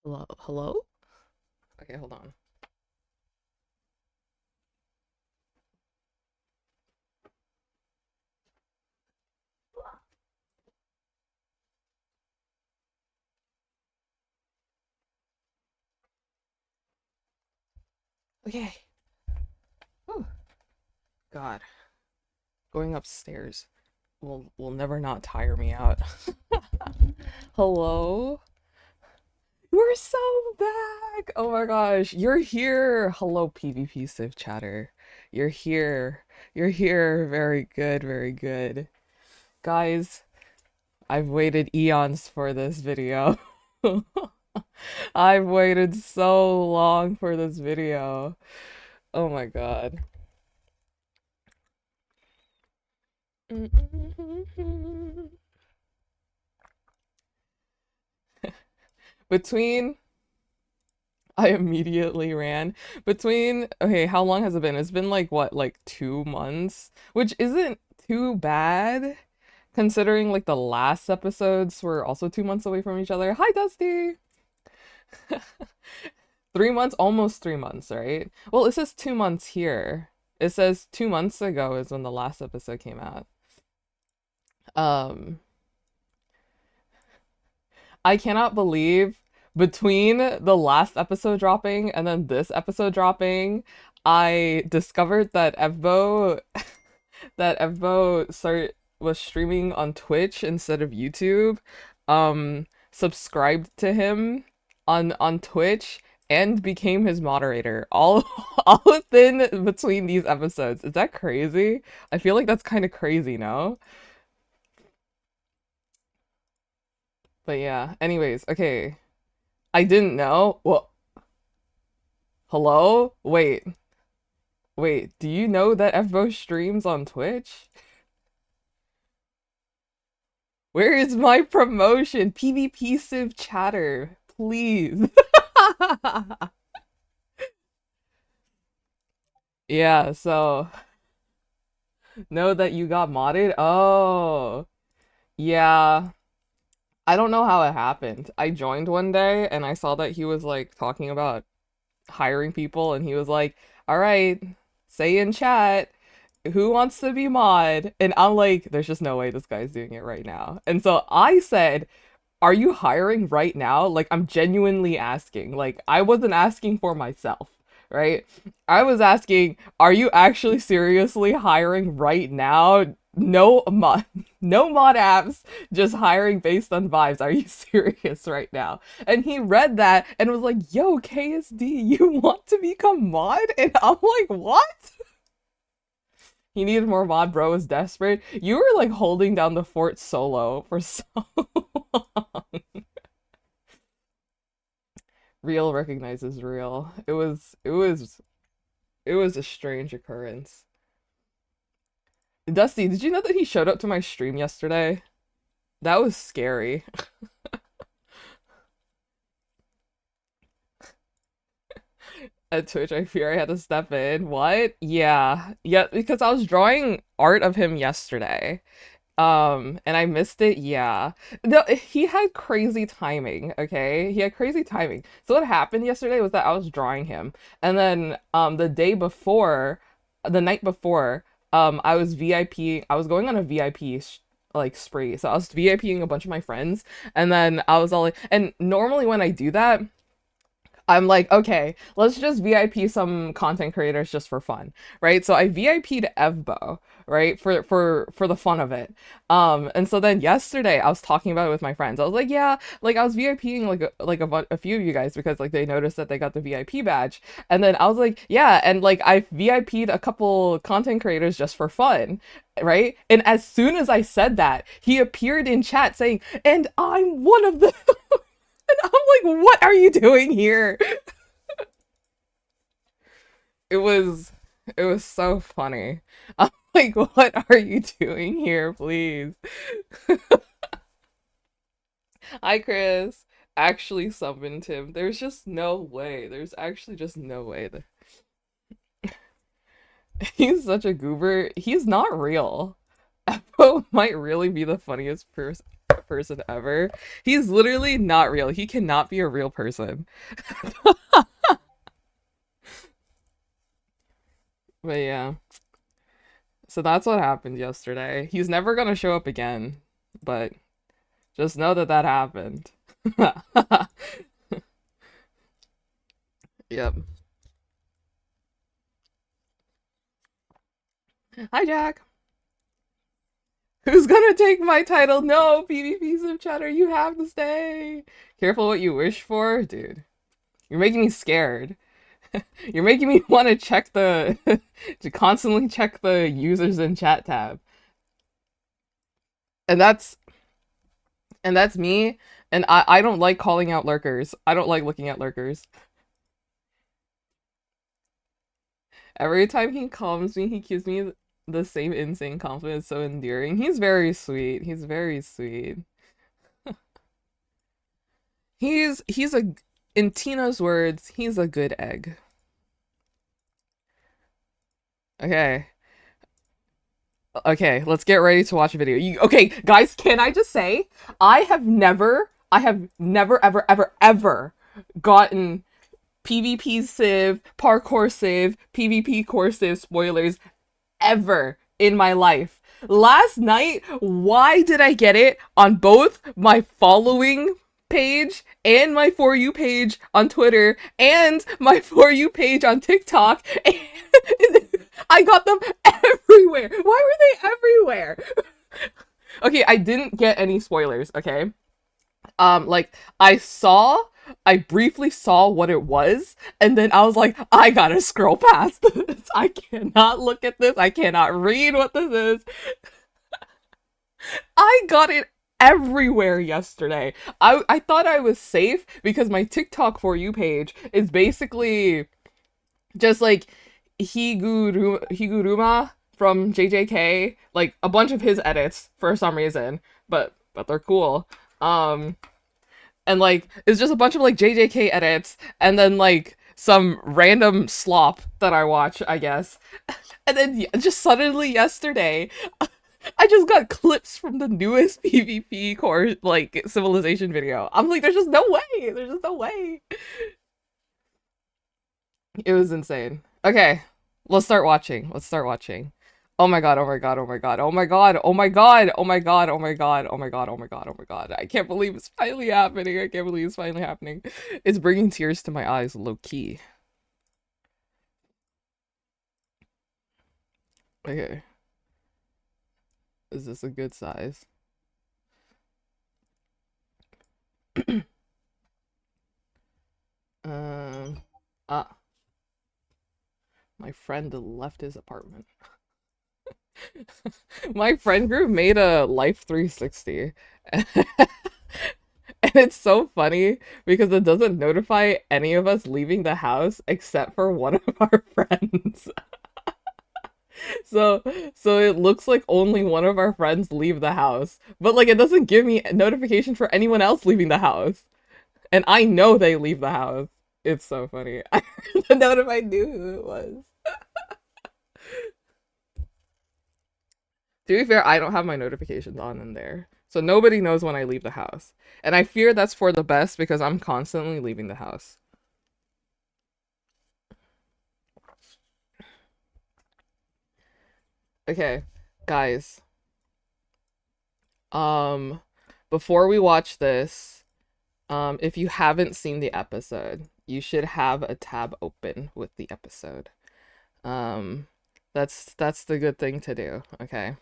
Hello? Hello? Okay, hold on. Okay. Oh, God. Going upstairs will never not tire me out. Hello? We're so back! Oh my gosh, you're here! Hello, PvP Civ chatter. You're here. You're here. Very good, very good. Guys, I've waited eons for this video. I've waited so long for this video. Oh my god. Between I immediately ran. Between okay, how long has it been? It's been like what, like 2 months? Which isn't too bad considering like the last episodes were also 2 months away from each other. Hi Dusty! 3 months, almost 3 months, right? Well, it says 2 months here. It says 2 months ago is when the last episode came out. Um, I cannot believe between the last episode dropping and then this episode dropping, I discovered that Evbo was streaming on Twitch instead of YouTube. Subscribed to him on Twitch and became his moderator. All all within between these episodes. Is that crazy? I feel like that's kind of crazy, no? But yeah. Anyways, okay. I didn't know. Well, hello? Wait. Do you know that Evbo streams on Twitch? Where is my promotion? PvP Civ chatter, please. Yeah, so know that you got modded? Oh, yeah. I don't know how it happened. I joined one day and I saw that he was like talking about hiring people and he was like, "All right, say in chat, who wants to be mod?" And I'm like, there's just no way this guy's doing it right now. And so I said, "Are you hiring right now?" Like, I'm genuinely asking. Like, I wasn't asking for myself, right? I was asking, "Are you actually seriously hiring right now? No mod, no mod apps, just hiring based on vibes. Are you serious right now?" And he read that and was like, "Yo, KSD, you want to become mod?" And I'm like, "What?" He needed more mod, bro was desperate. You were like holding down the fort solo for so long. Real recognizes real. It was a strange occurrence. Dusty, did you know that he showed up to my stream yesterday? That was scary. At Twitch, I fear I had to step in. What? Yeah. Yeah, because I was drawing art of him yesterday. And I missed it. Yeah. No, he had crazy timing, okay? He had crazy timing. So what happened yesterday was that I was drawing him, and then the night before, I was VIP. I was going on a VIP like spree. So I was VIPing a bunch of my friends, and then I was all like, and normally when I do that, I'm like, okay, let's just VIP some content creators just for fun, right? So I VIP'd Evbo, right, for the fun of it. And so then yesterday I was talking about it with my friends. I was like, yeah, like I was VIPing like a few of you guys because like they noticed that they got the VIP badge, and then I was like, yeah, and like I VIP'd a couple content creators just for fun, right? And as soon as I said that, he appeared in chat saying, "And I'm one of them." And I'm like, what are you doing here? It was it was so funny. I'm like, what are you doing here, please? Hi, Chris. Actually summoned him. There's just no way. There's actually just no way that he's such a goober. He's not real. Epo might really be the funniest person ever. He's literally not real. He cannot be a real person. But yeah. So that's what happened yesterday. He's never gonna show up again, but just know that that happened. Yep. Hi, Jack. Who's gonna take my title? No, PvP's of Cheddar, you have to stay. Careful what you wish for, dude. You're making me scared. You're making me want to check the to constantly check the users in chat tab. And that's me. And I don't like calling out lurkers. I don't like looking at lurkers. Every time he calms me, he gives me the same insane compliment. It's so endearing. He's very sweet. He's very sweet. He's a in Tina's words, he's a good egg. Okay. Okay, let's get ready to watch a video. Okay, guys, can I just say, I have never, ever, ever, ever gotten PvP Civ, Parkour Civ, Pvpkour Civ spoilers ever in my life. Last night, why did I get it on both my following page and my For You page on Twitter and my For You page on TikTok? And I got them everywhere. Why were they everywhere? Okay, I didn't get any spoilers, okay? Like I briefly saw what it was, and then I was like, I gotta scroll past this. I cannot look at this. I cannot read what this is. I got it everywhere yesterday. I thought I was safe because my TikTok For You page is basically just like Higuruma from JJK, like a bunch of his edits for some reason, but they're cool. Um, and like it's just a bunch of like JJK edits, and then like some random slop that I watch, I guess. And then just suddenly yesterday, I just got clips from the newest Pvpkour like Civilization video. I'm like, there's just no way. There's just no way. It was insane. Okay, let's start watching. Let's start watching. Oh my god, oh my god, oh my god, oh my god, oh my god, oh my god, oh my god, oh my god, oh my god, oh my god. I can't believe it's finally happening. I can't believe it's finally happening. It's bringing tears to my eyes, low key. Okay, is this a good size? Um, ah, my friend left his apartment. My friend group made a Life 360. And it's so funny because it doesn't notify any of us leaving the house except for one of our friends. So so it looks like only one of our friends leave the house. But like it doesn't give me a notification for anyone else leaving the house. And I know they leave the house. It's so funny. I don't know if I knew who it was. To be fair, I don't have my notifications on in there. So nobody knows when I leave the house. And I fear that's for the best because I'm constantly leaving the house. Okay, guys. Um, before we watch this, if you haven't seen the episode, you should have a tab open with the episode. Um, that's the good thing to do, okay?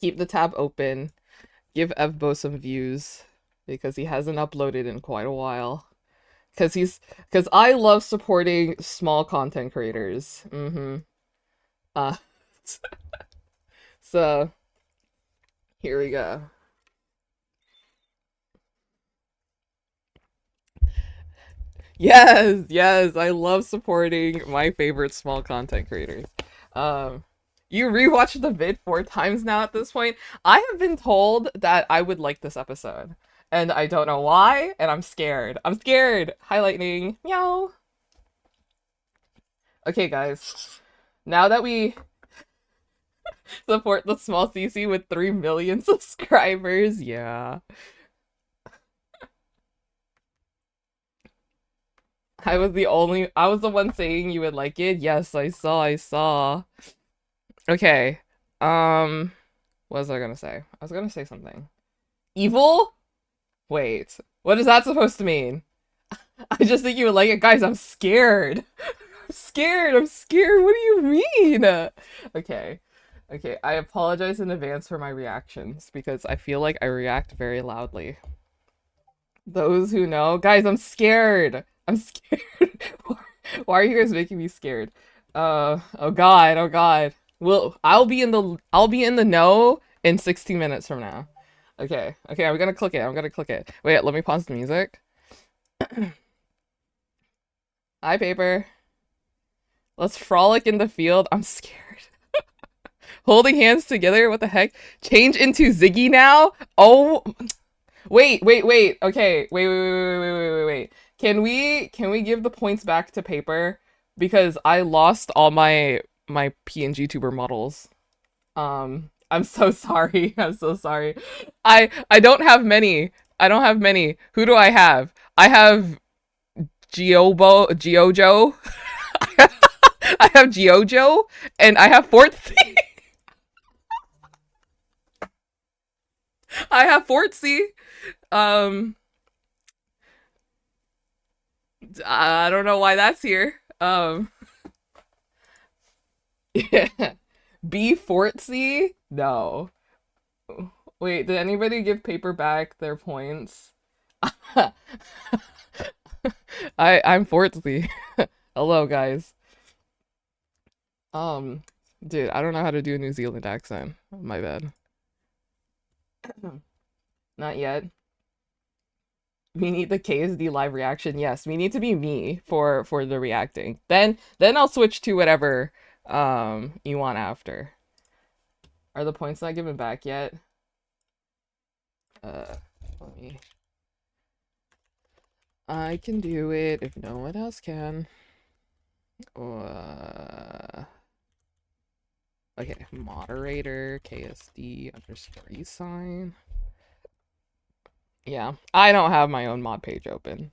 Keep the tab open. Give Evbo some views because he hasn't uploaded in quite a while. Because I love supporting small content creators. Uh, so here we go. Yes, yes, I love supporting my favorite small content creators. Um, you rewatched the vid 4 times now at this point. I have been told that I would like this episode, and I don't know why, and I'm scared. I'm scared. Hi, Lightning. Meow. Okay, guys. Now that we Support the small CC with 3 million subscribers. Yeah. I was the one saying you would like it. Yes, I saw. Okay. Um, what was I gonna say? I was gonna say something. Evil? Wait. What is that supposed to mean? I just think you would like it. Guys, I'm scared. I'm scared. I'm scared. What do you mean? Okay. Okay, I apologize in advance for my reactions because I feel like I react very loudly. Those who know, guys, I'm scared. I'm scared. Why are you guys making me scared? Oh God, oh God. Well, I'll be in the know in 60 minutes from now. Okay, okay, I'm gonna click it. I'm gonna click it. Wait, let me pause the music. Hi, Paper. Let's frolic in the field. I'm scared. Holding hands together. What the heck? Change into Ziggy now? Oh, wait. Okay, wait. Can we give the points back to Paper because I lost all my PNG tuber models. I'm so sorry. I'm so sorry. I don't have many. I don't have many. Who do I have? I have Geojo. I have Geojo and I have Fortsy. I have Fortsy. Um I don't know why that's here. Yeah. B Fortsy? No. Wait, did anybody give Paper back their points? I'm Fortsy. Hello guys. Um dude, I don't know how to do a New Zealand accent. My bad. Not yet. We need the KSD live reaction. Yes, we need to be me for the reacting. Then I'll switch to whatever you want after. Are the points not given back yet? Let me. I can do it if no one else can. Okay, moderator KSD underscore eSign. Yeah, I don't have my own mod page open.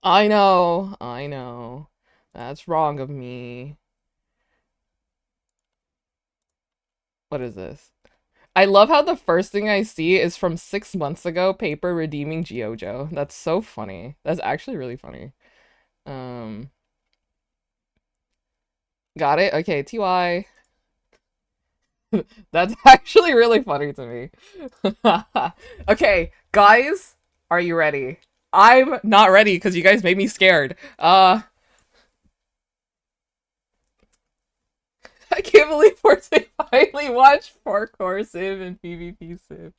I know. That's wrong of me. What is this? I love how the first thing I see is from 6 months ago, Paper redeeming Geojo. That's so funny. That's actually really funny. Um, got it? Okay, TY. That's actually really funny to me. Okay, guys, are you ready? I'm not ready because you guys made me scared. I can't believe Forte finally watched Parkour Civ and PvP Civ.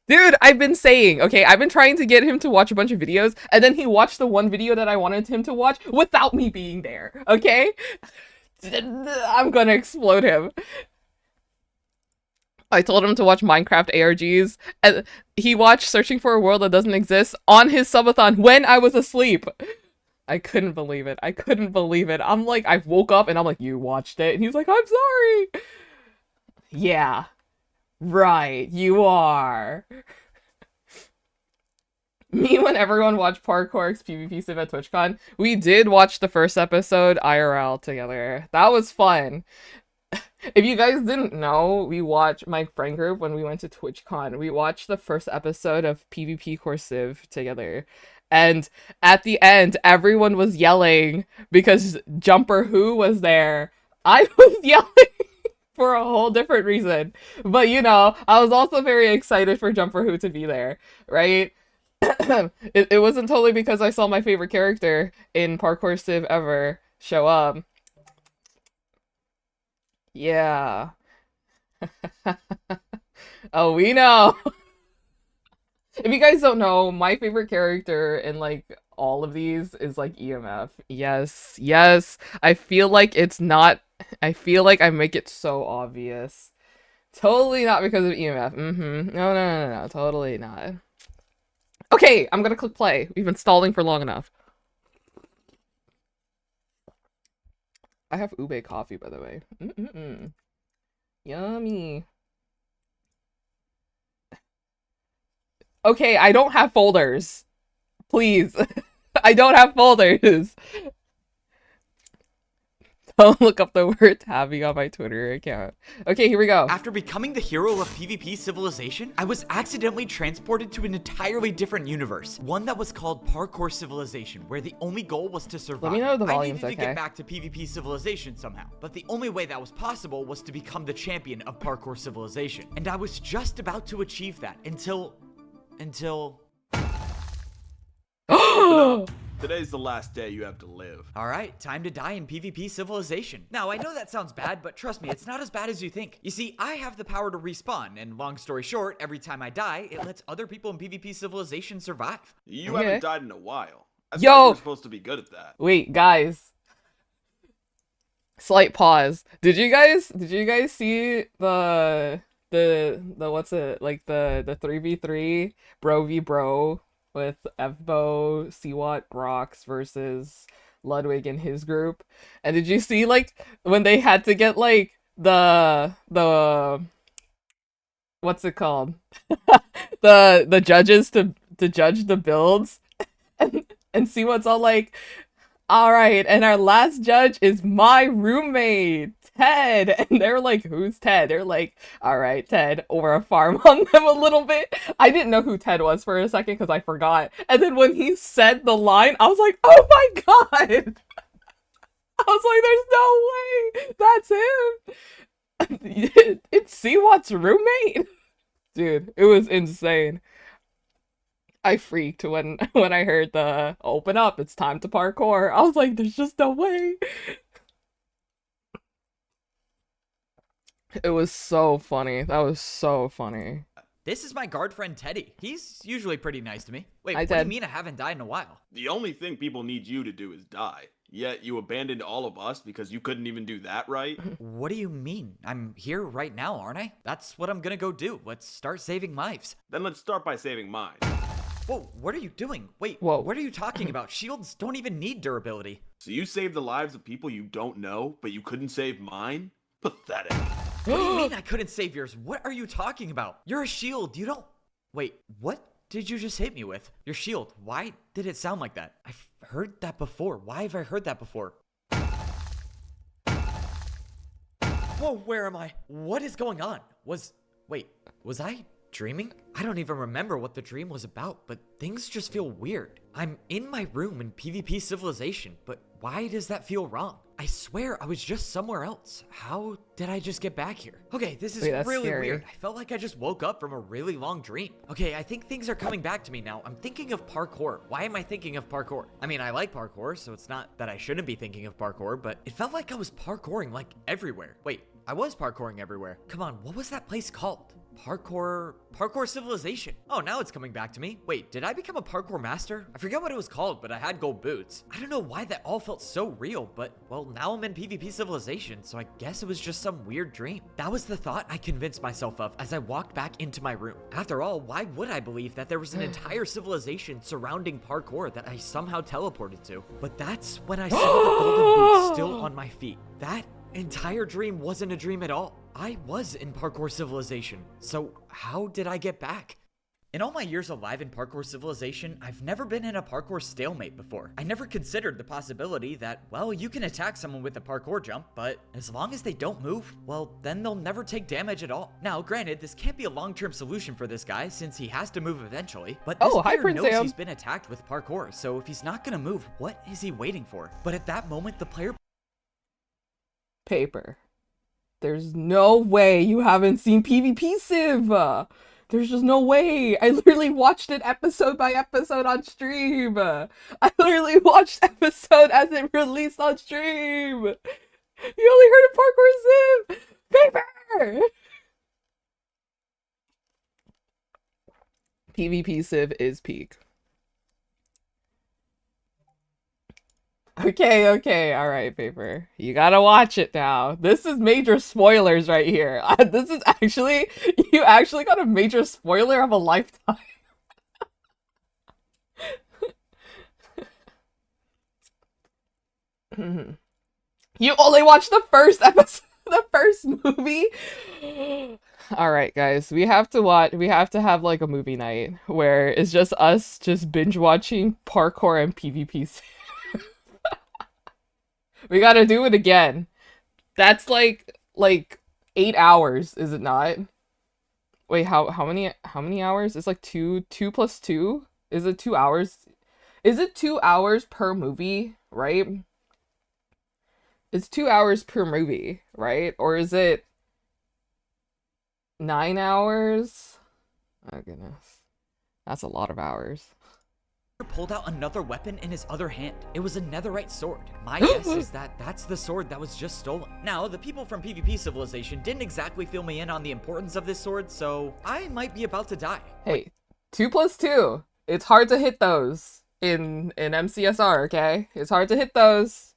Dude, I've been saying, okay, I've been trying to get him to watch a bunch of videos, and then he watched the one video that I wanted him to watch without me being there, okay? I'm gonna explode him. I told him to watch Minecraft ARGs, and he watched Searching for a World That Doesn't Exist on his subathon when I was asleep. I couldn't believe it. I couldn't believe it. I'm like, I woke up and I'm like, you watched it? And he's like, I'm sorry. Yeah, right, you are. Me when everyone watched Parkour's PvP Civ at TwitchCon, we did watch the first episode IRL together. That was fun. If you guys didn't know, we watched my friend group when we went to TwitchCon. We watched the first episode of Pvpkour Civ together. And at the end, everyone was yelling because Jumper Who was there. I was yelling for a whole different reason. But you know, I was also very excited for Jumper Who to be there, right? It wasn't totally because I saw my favorite character in Parkour Civ ever show up. Yeah. Oh, we know. If you guys don't know, my favorite character in like all of these is like EMF. Yes, yes. I feel like it's not. I feel like I make it so obvious. Totally not because of EMF. No. Totally not. Okay, I'm gonna click play. We've been stalling for long enough. I have ube coffee, by the way. Yummy. Okay, I don't have folders. Please. I don't have folders. Don't look up the word tabby on my Twitter account. Okay, here we go. After becoming the hero of PvP Civilization, I was accidentally transported to an entirely different universe. One that was called Parkour Civilization, where the only goal was to survive. Let me know if the I volume's needed to okay. get back to PvP Civilization somehow, but the only way that was possible was to become the champion of Parkour Civilization. And I was just about to achieve that until... Today's the last day you have to live. Alright, time to die in PvP Civilization. Now, I know that sounds bad, but trust me, it's not as bad as you think. You see, I have the power to respawn, and long story short, every time I die, it lets other people in PvP Civilization survive. You haven't died in a while. I thought Yo! you were supposed to be good at that. Wait, guys. Slight pause. Did you guys see the what's it, like the 3v3 bro v bro with Evbo, Seawat, Grox versus Ludwig and his group? And did you see, like, when they had to get, like, the what's it called? the judges to judge the builds? And Seawat's all like, all right, and our last judge is my roommate, Ted. And they're like, who's Ted? They're like, all right, Ted, over a farm on them a little bit. I didn't know who Ted was for a second because I forgot. And then when he said the line, I was like, oh my god. I was like, there's no way. That's him. It's Seawat's roommate. Dude, it was insane. I freaked when I heard the open up, it's time to parkour. I was like, there's just no way. It was so funny. That was so funny. This is my guard friend Teddy. He's usually pretty nice to me. Wait, Hi, what do Ted. you mean I haven't died in a while? The only thing people need you to do is die. Yet you abandoned all of us because you couldn't even do that right? What do you mean? I'm here right now, aren't I? That's what I'm gonna go do. Let's start saving lives. Then let's start by saving mine. Whoa, what are you doing? Wait, Whoa. what are you talking about? Shields don't even need durability. So you saved the lives of people you don't know, but you couldn't save mine? Pathetic. What do you mean I couldn't save yours? What are you talking about? You're a shield. You don't... Wait, what did you just hit me with? Your shield. Why did it sound like that? I've heard that before. Why have I heard that before? Whoa, where am I? What is going on? Wait, was I dreaming? I don't even remember what the dream was about, but things just feel weird. I'm in my room in PvP Civilization, but why does that feel wrong? I swear I was just somewhere else. How did I just get back here? Okay, this is That's really scary. weird. I felt like I just woke up from a really long dream. Okay, I think things are coming back to me now. I'm thinking of parkour. Why am I thinking of parkour? I mean, I like parkour, so it's not that I shouldn't be thinking of parkour, but it felt like I was parkouring like everywhere. Wait, I was parkouring everywhere. Come on, what was that place called? Parkour Civilization. Oh, now it's coming back to me. Wait, did I become a parkour master? I forget what it was called, but I had gold boots. I don't know why that all felt so real, but well, now I'm in PvP Civilization, so I guess it was just some weird dream. That was the thought I convinced myself of as I walked back into my room. After all, why would I believe that there was an entire civilization surrounding parkour that I somehow teleported to? But that's when I saw the golden boots still on my feet. That entire dream wasn't a dream at all. I was in Parkour Civilization, so how did I get back? In all my years alive in Parkour Civilization, I've never been in a parkour stalemate before. I never considered the possibility that, well, you can attack someone with a parkour jump, but as long as they don't move, well, then they'll never take damage at all. Now, granted, this can't be a long-term solution for this guy since he has to move eventually, but this hi, player Prince knows Sam. he's been attacked with parkour, so if he's not gonna move, what is he waiting for? But at that moment, the player Paper. There's no way you haven't seen PvP Civ. There's just no way. I literally watched it episode by episode on stream. I literally watched episode as it released on stream. You only heard of Parkour Civ. Paper. PvP Civ is peak. Okay, alright, Paper. You gotta watch it now. This is major spoilers right here. This is actually, you actually got a major spoiler of a lifetime. You only watched the first episode. The first movie. All right, guys, we have to watch. We have to have like a movie night where it's just us, just binge watching parkour and PvP. We gotta do it again. That's like 8 hours, is it not? Wait, how many hours? It's like two plus two. Is it 2 hours? Is it 2 hours per movie? Right? It's 2 hours per movie, right? Or is it 9 hours? Oh goodness, that's a lot of hours. Pulled out another weapon in his other hand. It was a netherite sword. My guess is that that's the sword that was just stolen. Now, the people from PvP Civilization didn't exactly fill me in on the importance of this sword, so I might be about to die. Hey, 2 plus 2. It's hard to hit those in MCSR, okay? It's hard to hit those.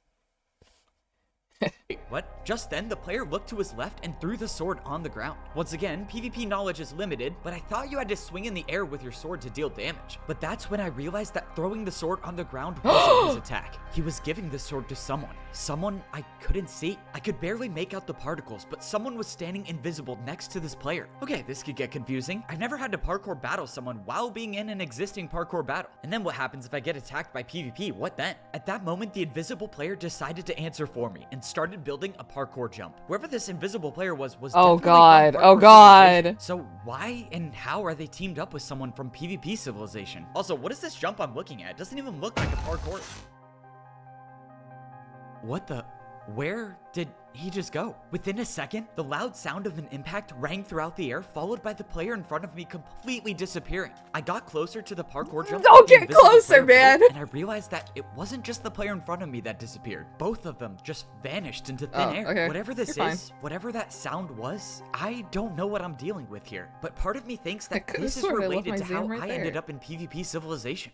Wait, what? Just then, the player looked to his left and threw the sword on the ground. Once again, PvP knowledge is limited, but I thought you had to swing in the air with your sword to deal damage. But that's when I realized that throwing the sword on the ground wasn't his attack. He was giving the sword to someone I couldn't see. I could barely make out the particles, but someone was standing invisible next to this player. Okay, this could get confusing. I've never had to parkour battle someone while being in an existing parkour battle. And then what happens if I get attacked by PvP? What then? At that moment, the invisible player decided to answer for me and started building a parkour jump. Whoever this invisible player was Oh definitely god, from oh Parkour god. Civilization. So why and how are they teamed up with someone from PvP Civilization? Also, what is this jump I'm looking at? It doesn't even look like a parkour. What the? Where did he just go? Within a second, the loud sound of an impact rang throughout the air, followed by the player in front of me completely disappearing. I got closer to the parkour jump. Don't the get invisible closer, player man. broke, and I realized that it wasn't just the player in front of me that disappeared. Both of them just vanished into thin air. Okay. Whatever this You're is, whatever that sound was, I don't know what I'm dealing with here. But part of me thinks that could've this is sworn I left related my to how Zam right I there. ended up in PvP Civilization.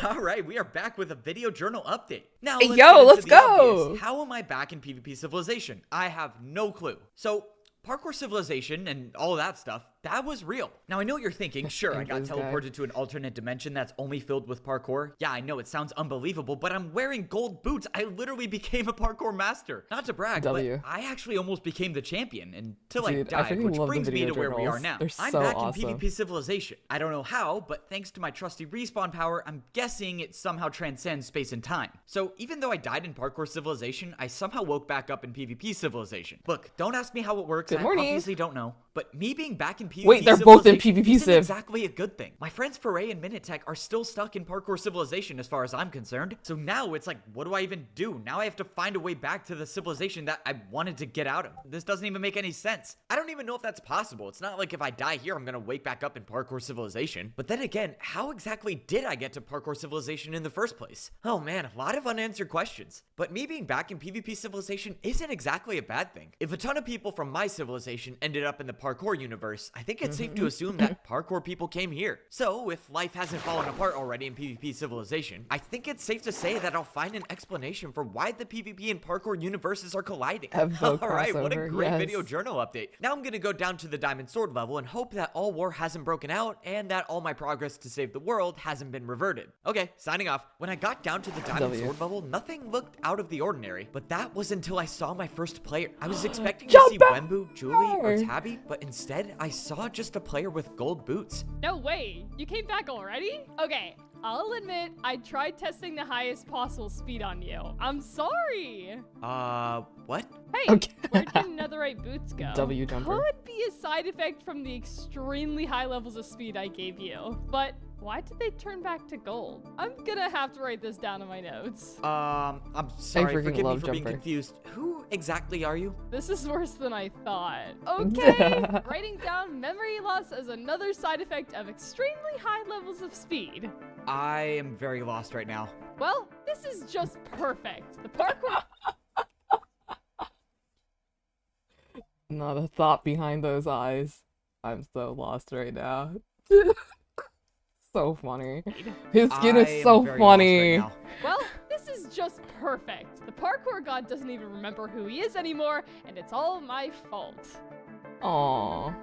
Alright, we are back with a video journal update. Now, Hey, let's yo, get into let's the go! obvious. How am I back in PvP Civilization? I have no clue. So, Parkour Civilization and all that stuff, that was real. Now, I know what you're thinking. Sure, I got This guy. teleported to an alternate dimension that's only filled with parkour. Yeah, I know it sounds unbelievable, but I'm wearing gold boots. I literally became a parkour master. Not to brag, W. but I actually almost became the champion until I Dude, I died, freaking which love the brings me video to where we are journals. now. They're I'm so back awesome. in PvP Civilization. I don't know how, but thanks to my trusty respawn power, I'm guessing it somehow transcends space and time. So even though I died in Parkour Civilization, I somehow woke back up in PvP Civilization. Look, don't ask me how it works. Good I morning. obviously don't know, but me being back in PvP Wait, they're both in Civilization PvP isn't Civ. exactly a good thing. My friends Foray and Minitech are still stuck in Parkour Civilization as far as I'm concerned. So now it's like, what do I even do? Now I have to find a way back to the civilization that I wanted to get out of. This doesn't even make any sense. I don't even know if that's possible. It's not like if I die here, I'm gonna wake back up in Parkour Civilization. But then again, how exactly did I get to Parkour Civilization in the first place? Oh man, a lot of unanswered questions. But me being back in PvP Civilization isn't exactly a bad thing. If a ton of people from my civilization ended up in the Parkour universe, I think it's safe to assume that Parkour people came here. So if life hasn't fallen apart already in PvP Civilization, I think it's safe to say that I'll find an explanation for why the PvP and Parkour universes are colliding. Pvpkour Alright, what a crossover, great yes. video journal update. Now I'm gonna go down to the Diamond Sword level and hope that all war hasn't broken out and that all my progress to save the world hasn't been reverted. Okay, signing off. When I got down to the Diamond W. Sword level, nothing looked out of the ordinary, but that was until I saw my first player. I was expecting to Jump see back! Wembu, Julie, or Tabby, but instead I saw just a player with gold boots. No way! You came back already? Okay, I'll admit I tried testing the highest possible speed on you. I'm sorry! What? Hey, Okay. where did netherite boots go? W jumper. Could be a side effect from the extremely high levels of speed I gave you. But why did they turn back to gold? I'm gonna have to write this down in my notes. I'm sorry, freaking forgive me love for being Jumper. confused. Who exactly are you? This is worse than I thought. Okay, writing down memory loss as another side effect of extremely high levels of speed. I am very lost right now. Well, this is just perfect. The parkour. Not a thought behind those eyes. I'm so lost right now. So funny. His skin I is am so very funny. lost right now. Well, this is just perfect. The parkour god doesn't even remember who he is anymore, and it's all my fault. Aww.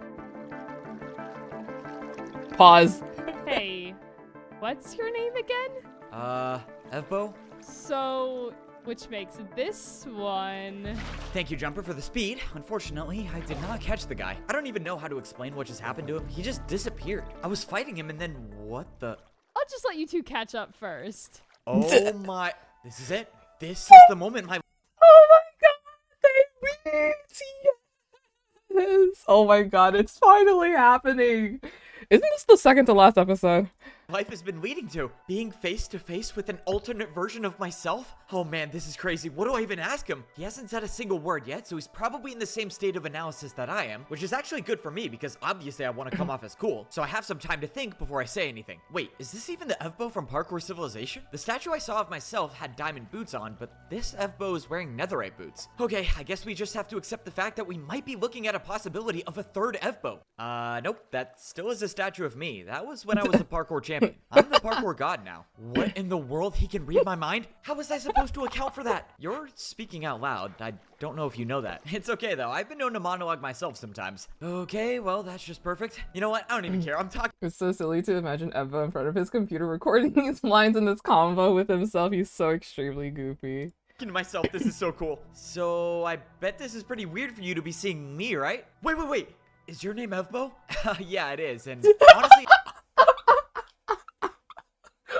Pause. Hey, what's your name again? Evbo? So, which makes this one. Thank you, Jumper, for the speed. Unfortunately, I did not catch the guy. I don't even know how to explain what just happened to him. He just disappeared. I was fighting him and then what the? I'll just let you two catch up first. Oh my, this is it. This is the moment my Oh my god, they meet! Yes! Oh my god, it's finally happening! Isn't this the second to last episode? life has been leading to. Being face to face with an alternate version of myself? Oh man, this is crazy. What do I even ask him? He hasn't said a single word yet, so he's probably in the same state of analysis that I am, which is actually good for me because obviously I want to come off as cool, so I have some time to think before I say anything. Wait, is this even the Evbo from Parkour Civilization? The statue I saw of myself had diamond boots on, but this Evbo is wearing netherite boots. Okay, I guess we just have to accept the fact that we might be looking at a possibility of a third Evbo. Nope, that still is a statue of me. That was when I was the parkour champion. I'm the parkour god now. What in the world? He can read my mind? How was I supposed to account for that? You're speaking out loud. I don't know if you know that. It's okay though. I've been known to monologue myself sometimes. Okay, well, that's just perfect. You know what? I don't even care. I'm talking It's so silly to imagine Eva in front of his computer recording his lines in this convo with himself. He's so extremely goofy. to myself. This is so cool. So I bet this is pretty weird for you to be seeing me, right? Wait. Is your name Evbo? Yeah, it is. And honestly,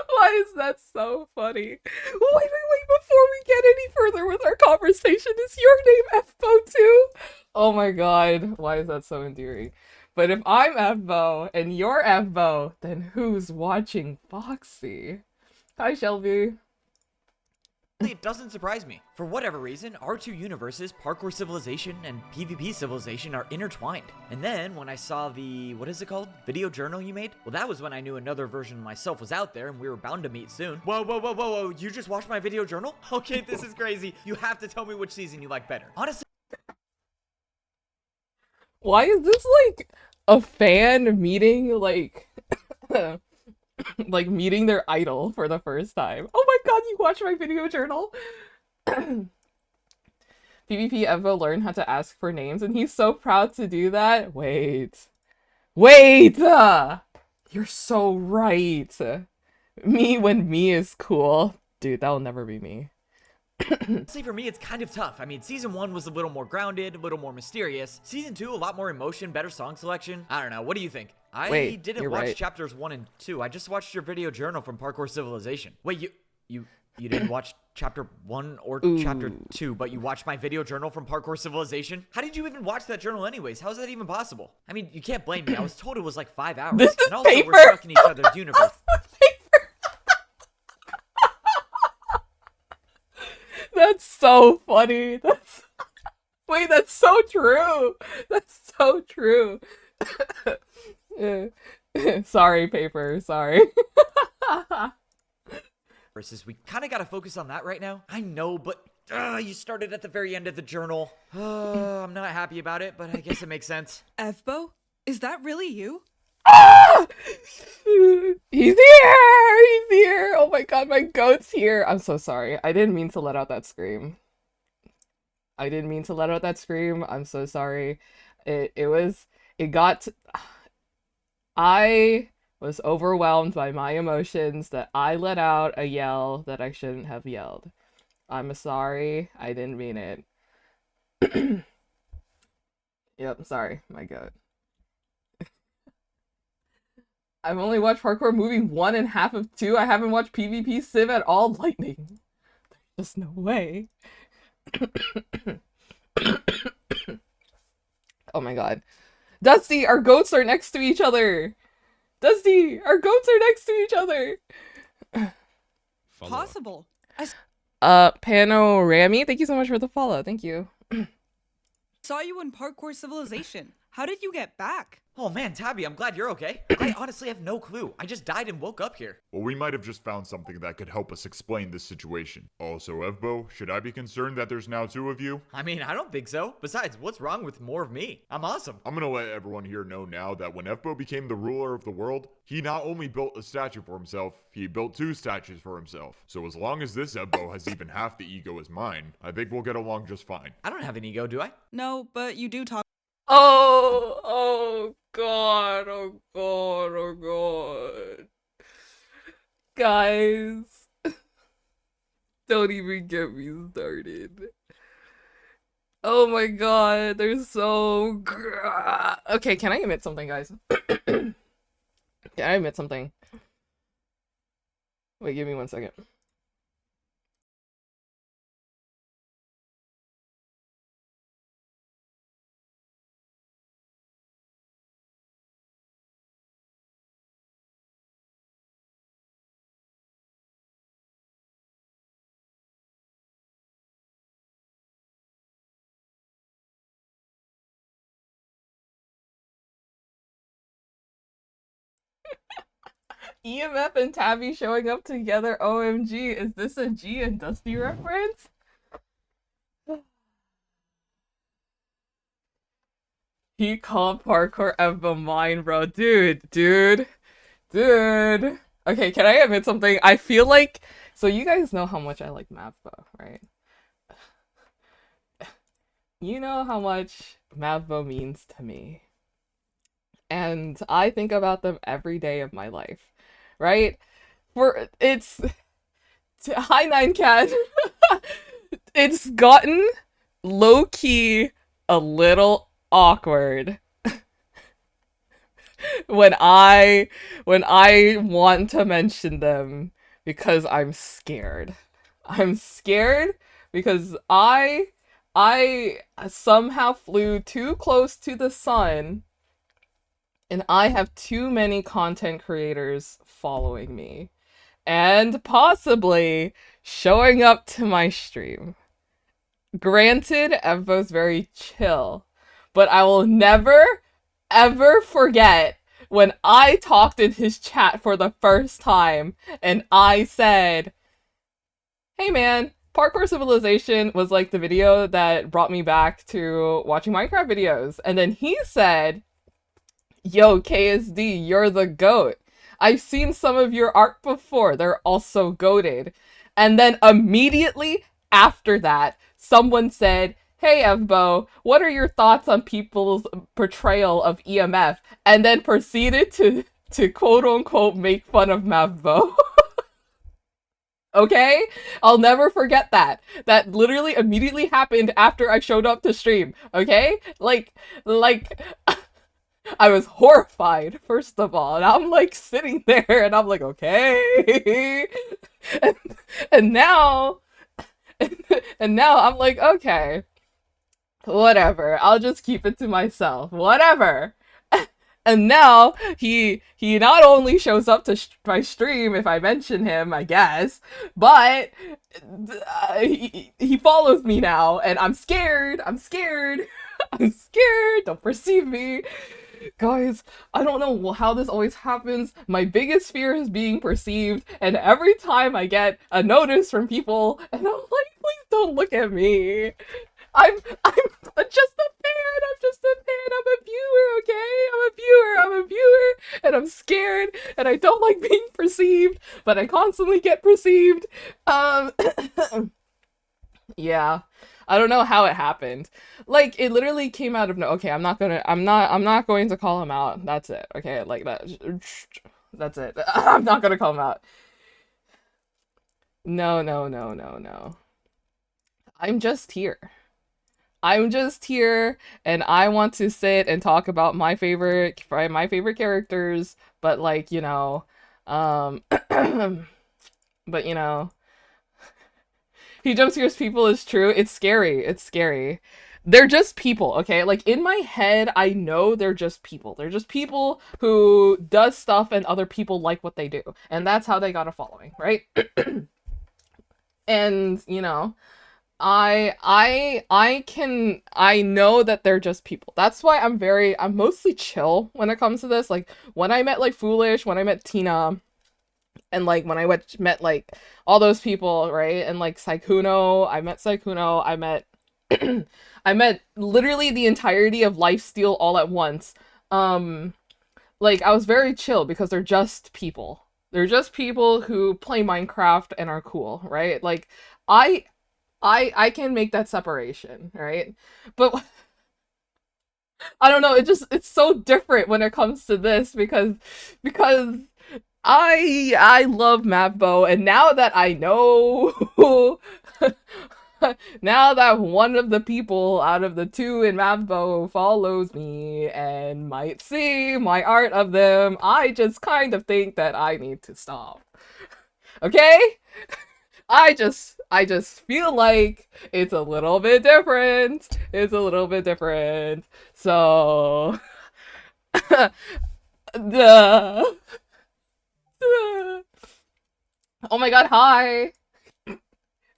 Why is that so funny? Wait, before we get any further with our conversation, is your name Fbo too? Oh my god, why is that so endearing? But if I'm Fbo and you're Fbo, then who's watching Foxy? Hi, Shelby. it doesn't surprise me. For whatever reason, our two universes, Parkour Civilization and PvP Civilization, are intertwined. And then when I saw the, what is it called? Video journal you made? Well, that was when I knew another version of myself was out there and we were bound to meet soon. Whoa. You just watched my video journal? Okay, this is crazy. You have to tell me which season you like better. Honestly, Why is this like a fan meeting like like meeting their idol for the first time? Oh my god, you watched my video journal? PvP Evo learned how to ask for names and he's so proud to do that. Wait. You're so right. Me when me is cool. Dude, that'll never be me. for me, it's kind of tough. I mean, season 1 was a little more grounded, a little more mysterious. Season 2, a lot more emotion, better song selection. I don't know. What do you think? I didn't you're watch right. chapters 1 and 2. I just watched your video journal from Parkour Civilization. Wait, you didn't watch chapter 1 or chapter 2, but you watched my video journal from Parkour Civilization? How did you even watch that journal anyways? How is that even possible? I mean, you can't blame me. I was told it was like 5 hours. This is and also, paper. we're stuck in each other's universe. That's so funny. Wait, that's so true. That's so true. Sorry, paper. Sorry. Versus, we kind of got to focus on that right now. I know, but you started at the very end of the journal. I'm not happy about it, but I guess it makes sense. Evbo? Is that really you? Ah! He's here! Oh my god, my goat's here! I'm so sorry. I didn't mean to let out that scream. I'm so sorry. I was overwhelmed by my emotions that I let out a yell that I shouldn't have yelled. I'm sorry. I didn't mean it. Yep, sorry, my goat. I've only watched Parkour Movie 1 and half of 2. I haven't watched PvP Civ at all. Lightning. There's just no way. Oh my god. Dusty, our goats are next to each other. Possible. Panorami, thank you so much for the follow. Thank you. Saw you in Parkour Civilization. How did you get back? Oh man, Tabby, I'm glad you're okay. I honestly have no clue. I just died and woke up here. Well, we might have just found something that could help us explain this situation. Also, Evbo, should I be concerned that there's now 2 of you? I mean, I don't think so. Besides, what's wrong with more of me? I'm awesome. I'm gonna let everyone here know now that when Evbo became the ruler of the world, he not only built a statue for himself, he built 2 statues for himself. So as long as this Evbo has even half the ego as mine, I think we'll get along just fine. I don't have an ego, do I? No, but you do talk. Oh god. Guys. Don't even get me started. Oh my god, they're so. Okay, can I admit something, guys? Can I admit something? Wait, give me 1 second. EMF and Tabby showing up together. OMG, is this a G and Dusty reference? He called parkour of the mine, bro. Dude. Okay, can I admit something? I feel like, so you guys know how much I like Mavbo, right? You know how much Mavbo means to me. And I think about them every day of my life, right? Hi 9cat. It's gotten low key a little awkward when I want to mention them because I'm scared. I'm scared because I somehow flew too close to the sun and I have too many content creators following me and possibly showing up to my stream. Granted, Evo's very chill, but I will never, ever forget when I talked in his chat for the first time and I said, hey man, Parkour Civilization was like the video that brought me back to watching Minecraft videos. And then he said, yo, KSD, you're the GOAT. I've seen some of your art before. They're also goated. And then immediately after that, someone said, hey, Evbo, what are your thoughts on people's portrayal of EMF? And then proceeded to quote-unquote make fun of Mavbo. Okay? I'll never forget that. That literally immediately happened after I showed up to stream. Okay? Like... I was horrified, first of all, and I'm like sitting there and I'm like, okay. and, and now and now I'm like, okay, whatever, I'll just keep it to myself, whatever. And now he not only shows up to my stream if I mention him, I guess, but he follows me now, and I'm scared. I'm scared. Don't perceive me. Guys, I don't know how this always happens. My biggest fear is being perceived, and every time I get a notice from people, and I'm like, please don't look at me. I'm just a fan. I'm just a fan. I'm a viewer, okay? I'm a viewer, and I'm scared, and I don't like being perceived, but I constantly get perceived. Yeah. I don't know how it happened. Like, it literally came out of no. Okay, I'm not going to call him out. That's it. Okay, like that. That's it. I'm not gonna call him out. No. I'm just here. And I want to sit and talk about my favorite characters, but like, but he jump scares people is true. It's scary. They're just people, okay? Like, in my head, I know they're just people. They're just people who does stuff and other people like what they do. And that's how they got a following, right? And, I know that they're just people. That's why I'm mostly chill when it comes to this. Like, when I met, like, Foolish, when I met Tina, and like when I met like all those people, right? And like I met Saikuno, I met literally the entirety of Lifesteal all at once. Like, I was very chill because they're just people. They're just people who play Minecraft and are cool, right? Like, I can make that separation, right? But I don't know, it's so different when it comes to this because I love Mapbo, and now that I know, now that one of the people out of the two in Mapbo follows me and might see my art of them, I just kind of think that I need to stop. Okay? I just feel like it's a little bit different. It's a little bit different. So, duh. Oh my god, hi!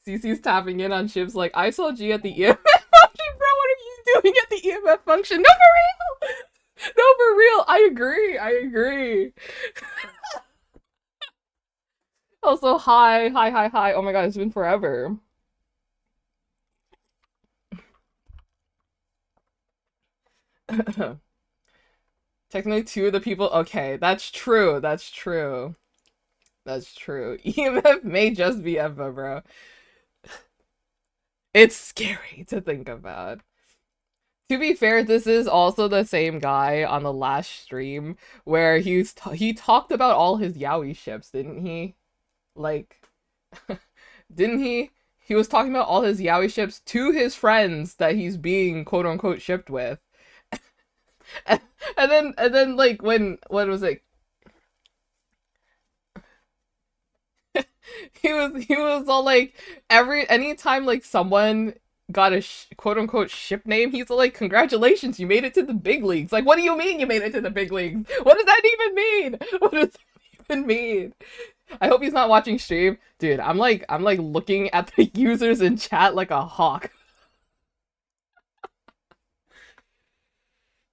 Cece's tapping in on Chip's like, I saw G at the EMF function, bro, what are you doing at the EMF function? No, for real! No, for real, I agree. Also, hi. Oh my god, it's been forever. Technically, two of the people. Okay, that's true. EMF may just be Eva, bro. It's scary to think about. To be fair, this is also the same guy on the last stream where he talked about all his yaoi ships, didn't he? Like, didn't he? He was talking about all his yaoi ships to his friends that he's being quote unquote shipped with. and then like what was it? he was all like anytime like someone got a quote unquote ship name, he's all like, congratulations, you made it to the big leagues. Like, what do you mean you made it to the big leagues? What does that even mean? What does that even mean? I hope he's not watching stream. Dude, I'm like looking at the users in chat like a hawk.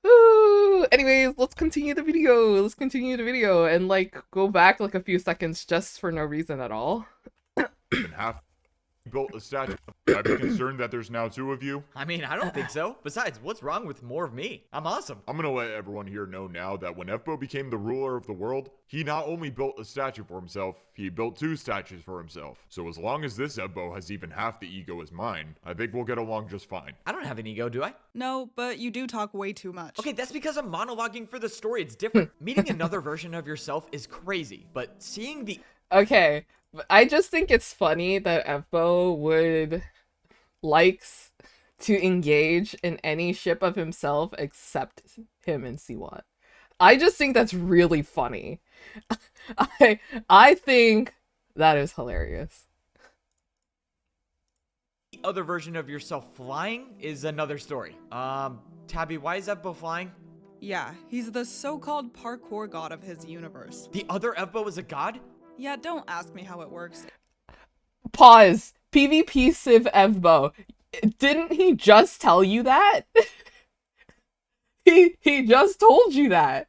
Ooh, anyways, let's continue the video and like go back like a few seconds just for no reason at all. And half built a statue. I'd be concerned that there's now two of you. I mean, I don't think so. Besides, what's wrong with more of me? I'm awesome. I'm gonna let everyone here know now that when Fbo became the ruler of the world, he not only built a statue for himself, he built two statues for himself. So as long as this Fbo has even half the ego as mine, I think we'll get along just fine. I don't have an ego, do I? No, but you do talk way too much. Okay, that's because I'm monologuing for the story. It's different. Meeting another version of yourself is crazy, but seeing the... Okay, I just think it's funny that Fbo would likes to engage in any ship of himself except him and Siwat. I just think that's really funny. I think that is hilarious. The other version of yourself flying is another story. Tabby, why is Fbo flying? Yeah, he's the so-called parkour god of his universe. The other Fbo is a god? Yeah, don't ask me how it works. Pause. PvP Civ Evbo. Didn't he just tell you that? he just told you that.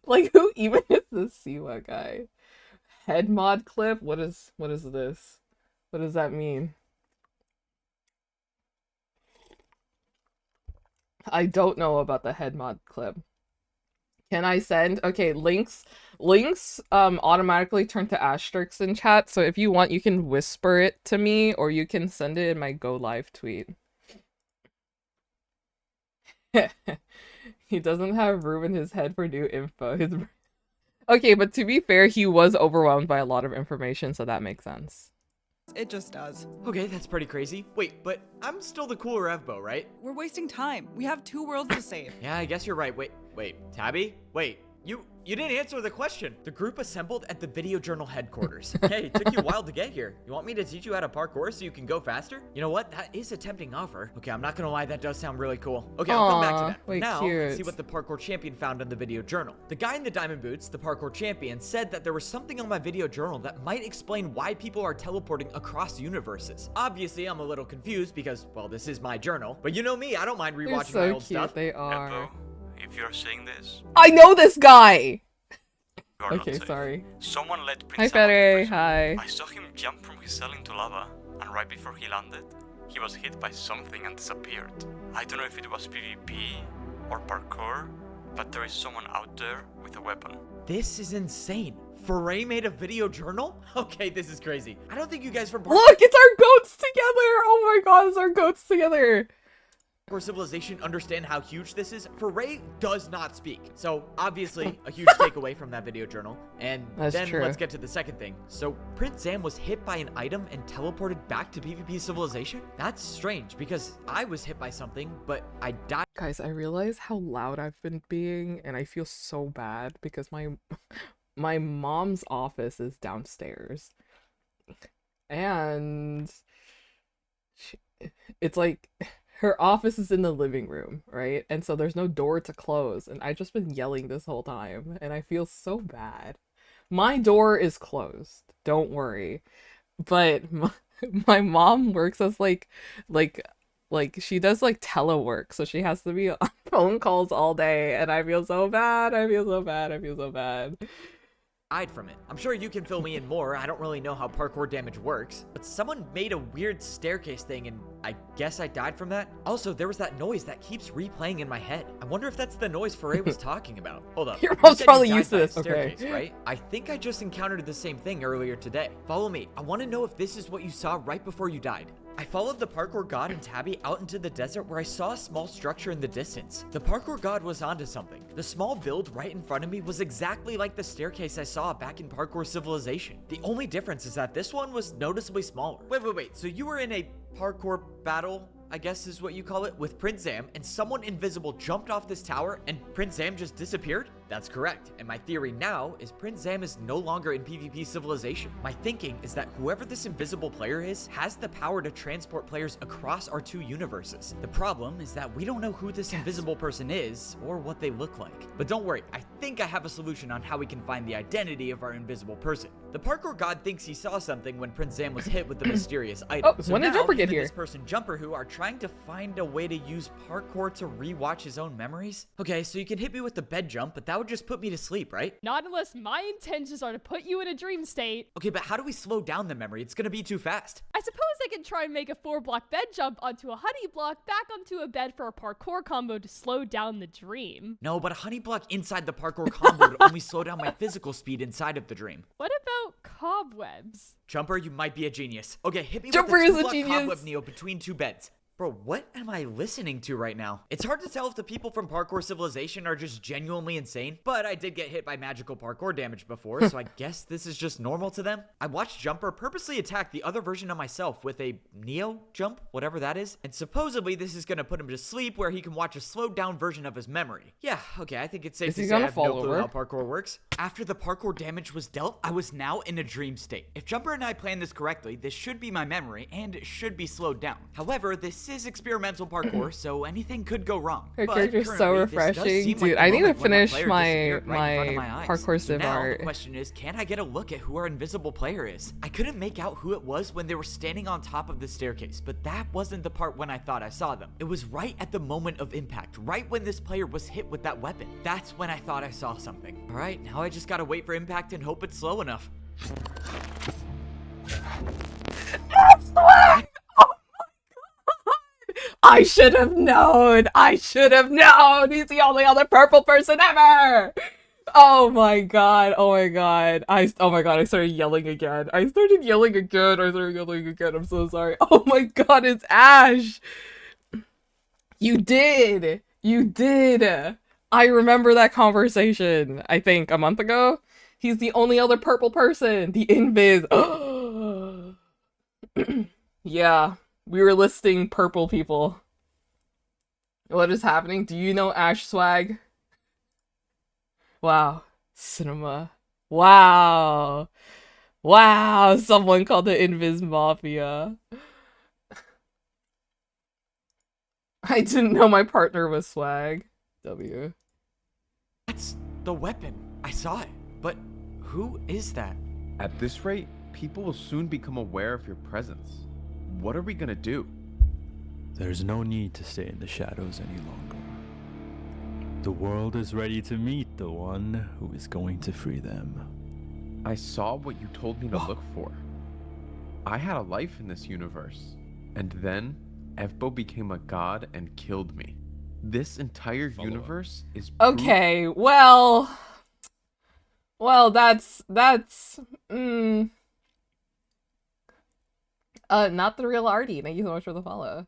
Like, who even is this Siwa guy? Head mod clip? What is this? What does that mean? I don't know about the head mod clip. Can I send? Okay, links automatically turn to asterisks in chat, so if you want you can whisper it to me or you can send it in my go live tweet. He doesn't have room in his head for new info. Okay, but to be fair, he was overwhelmed by a lot of information, so that makes sense. It just does. Okay, that's pretty crazy. Wait, but I'm still the cooler Fbo, right? We're wasting time. We have 2 worlds to save. Yeah, I guess you're right. Wait, Tabby? Wait, you didn't answer the question. The group assembled at the Video Journal headquarters. Hey, it took you a while to get here. You want me to teach you how to parkour so you can go faster? You know what? That is a tempting offer. Okay, I'm not gonna lie, that does sound really cool. Okay, I'll come back to that. Wait, now, cute. let's see what the parkour champion found in the Video Journal. The guy in the diamond boots, the parkour champion, said that there was something on my Video Journal that might explain why people are teleporting across universes. Obviously, I'm a little confused because, well, this is my journal. But you know me, I don't mind They're rewatching so my old cute, stuff. they are. Evo, if you're saying this, I know this guy! you are not Okay, safe. sorry. Someone let Hi, Prince Fede. out of Hi. I saw him jump from his cell into lava, and right before he landed, he was hit by something and disappeared. I don't know if it was PvP or parkour, but there is someone out there with a weapon. This is insane. Foray made a video journal? Okay, this is crazy. I don't think you guys from Look, it's our goats together! Oh my god, it's our goats together! Parkour Civilization understand how huge this is, for Ray does not speak. So obviously a huge takeaway from that video journal. And That's then true. let's get to the second thing. So Prince Zam was hit by an item and teleported back to PvP Civilization? That's strange because I was hit by something, but I died. Guys, I realize how loud I've been being, and I feel so bad because my mom's office is downstairs. And it's like her office is in the living room, right? And so there's no door to close, and I've just been yelling this whole time, and I feel so bad. My door is closed, don't worry. But my mom works as like she does like telework, so she has to be on phone calls all day, and I feel so bad. I feel so bad. I feel so bad. From it. I'm sure you can fill me in more. I don't really know how parkour damage works, but someone made a weird staircase thing and I guess I died from that. Also, there was that noise that keeps replaying in my head. I wonder if that's the noise Foray was talking about. Hold up. Your You mom's said you probably died used to by a this, okay. staircase, right? I think I just encountered the same thing earlier today. Follow me. I want to know if this is what you saw right before you died. I followed the parkour god and Tabby out into the desert where I saw a small structure in the distance. The parkour god was onto something. The small build right in front of me was exactly like the staircase I saw back in Parkour Civilization. The only difference is that this one was noticeably smaller. Wait. So you were in a parkour battle, I guess is what you call it, with Prince Zam, and someone invisible jumped off this tower and Prince Zam just disappeared? That's correct. And my theory now is Prince Zam is no longer in PvP Civilization. My thinking is that whoever this invisible player is has the power to transport players across our two universes. The problem is that we don't know who this invisible person is or what they look like. But don't worry, I think I have a solution on how we can find the identity of our invisible person. The parkour god thinks he saw something when Prince Zam was hit with the mysterious item. Oh, when did Jumper get here? This person Jumper who are trying to find a way to use parkour to rewatch his own memories. Okay, so you can hit me with the bed jump, but that would just put me to sleep, right? Not unless my intentions are to put you in a dream state. Okay, but how do we slow down the memory? It's gonna be too fast. I suppose I can try and make a 4-block bed jump onto a honey block back onto a bed for a parkour combo to slow down the dream. No, but a honey block inside the parkour combo would only slow down my physical speed inside of the dream. What about cobwebs? Jumper, you might be a genius. Okay, hit me Jumper with is the a 2-block genius. cobweb neo between two beds. Bro, what am I listening to right now? It's hard to tell if the people from Parkour Civilization are just genuinely insane, but I did get hit by magical parkour damage before, so I guess this is just normal to them. I watched Jumper purposely attack the other version of myself with a Neo jump, whatever that is, and supposedly this is gonna put him to sleep where he can watch a slowed down version of his memory. Yeah, okay, I think it's safe Is to he say I gonna have no fall clue over? how parkour works. After the parkour damage was dealt, I was now in a dream state. If Jumper and I planned this correctly, this should be my memory, and it should be slowed down. However, this is experimental parkour, so anything could go wrong. Her But character's so currently, this does refreshing. seem like Dude, the I need to moment when that finish player my disappeared right in front of my eyes. parkour So civ now art. the question is, can I get a look at who our invisible player is? I couldn't make out who it was when they were standing on top of the staircase, but that wasn't the part when I thought I saw them. It was right at the moment of impact, right when this player was hit with that weapon. That's when I thought I saw something. All right, now I just gotta wait for impact and hope it's slow enough. I should have known. I should have known. He's the only other purple person ever. Oh my god. Oh my god. Oh my god. I started yelling again. I'm so sorry. Oh my god. It's Ash. You did. I remember that conversation. I think a month ago. He's the only other purple person. The invis. Yeah. We were listing purple people. What is happening? Do you know Ash Swag? Wow. Cinema. Wow. Wow. Someone called the Invis Mafia. I didn't know my partner was Swag. W. That's the weapon. I saw it. But who is that? At this rate, people will soon become aware of your presence. What are we gonna do? There's no need to stay in the shadows any longer. The world is ready to meet the one who is going to free them. I saw what you told me to look for. I had a life in this universe. And then, Evbo became a god and killed me. This entire universe is proof- Okay, well, that's not the real Artie. Thank you so much for the follow.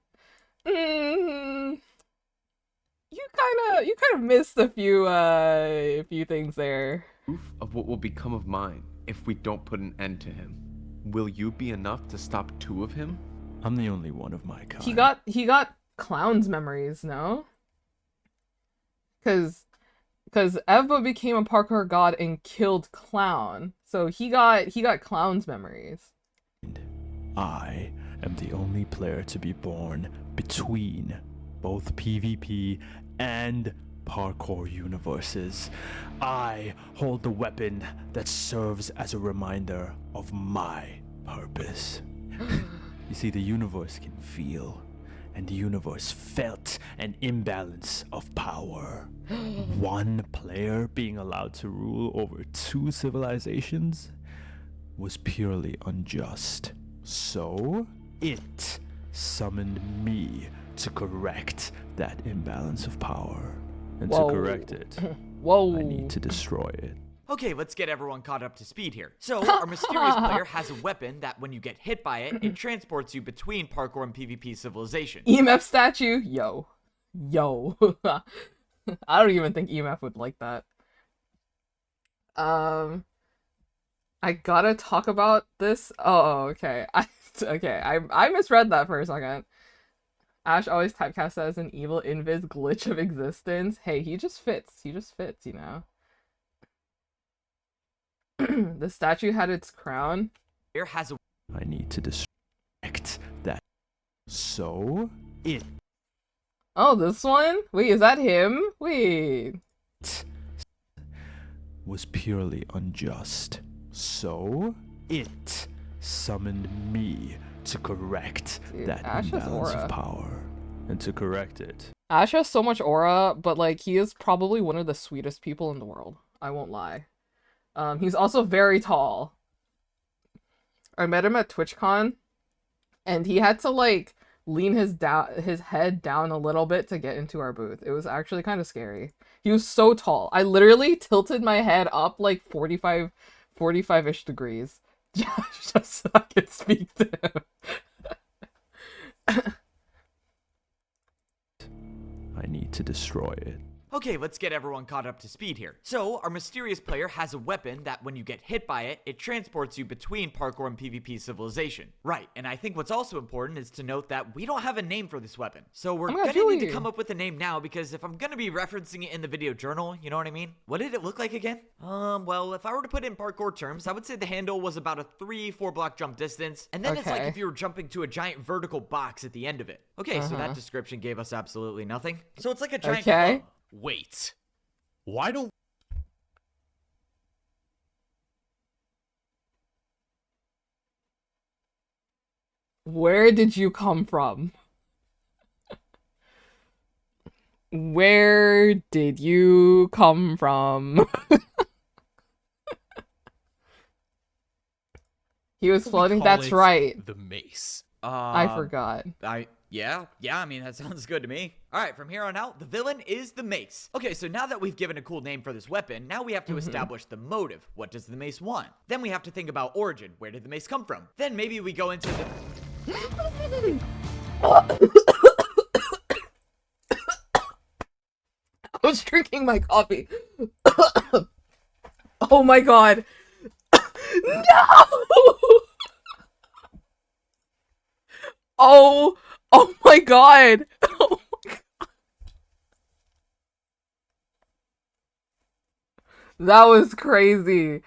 you kind of missed a few things there. Proof of what will become of mine if we don't put an end to him. Will you be enough to stop 2 of him? I'm the only one of my kind. He got clown's memories, no? Cause Evba became a parkour god and killed Clown. So he got clown's memories. I am the only player to be born between both PvP and parkour universes. I hold the weapon that serves as a reminder of my purpose. You see, the universe can feel, and the universe felt an imbalance of power. One player being allowed to rule over 2 civilizations was purely unjust. So, it summoned me to correct that imbalance of power. And Whoa. to correct it, Whoa. I need to destroy it. Okay, let's get everyone caught up to speed here. So, our mysterious player has a weapon that when you get hit by it, it transports you between parkour and PvP civilization. EMF statue? Yo. I don't even think EMF would like that. I gotta talk about this. Oh, okay. I misread that for a second. Ash always typecast as an evil invis glitch of existence. Hey, he just fits, you know. The statue had its crown. Here has a I need to distract that. So, it Oh, this one? Wait, is that him? Wait. was purely unjust. So, it summoned me to correct Dude, that Ash has imbalance aura. of power. And to correct it, Ash has so much aura, but like he is probably one of the sweetest people in the world. I won't lie. He's also very tall. I met him at TwitchCon, and he had to like lean his head down a little bit to get into our booth. It was actually kind of scary. He was so tall. I literally tilted my head up like 45-ish degrees just so I could speak to him. I need to destroy it. Okay, let's get everyone caught up to speed here. So, our mysterious player has a weapon that when you get hit by it, it transports you between parkour and PvP civilization. Right, and I think what's also important is to note that we don't have a name for this weapon. So we're gonna need to come up with a name now, because if I'm gonna be referencing it in the video journal, you know what I mean? What did it look like again? Well, if I were to put it in parkour terms, I would say the handle was about a 3-4 block jump distance, and then it's like if you were jumping to a giant vertical box at the end of it. Okay, so that description gave us absolutely nothing. So it's like a giant club. Wait. Why don't... Where did you come from? Where did you come from? He was floating, that's right. The mace. I forgot. Yeah, I mean, that sounds good to me. All right, from here on out, the villain is the mace. Okay, so now that we've given a cool name for this weapon, now we have to establish the motive. What does the mace want? Then we have to think about origin. Where did the mace come from? Then maybe we go into the... I was drinking my coffee. Oh my god. No! Oh my god. Oh my god. That was crazy.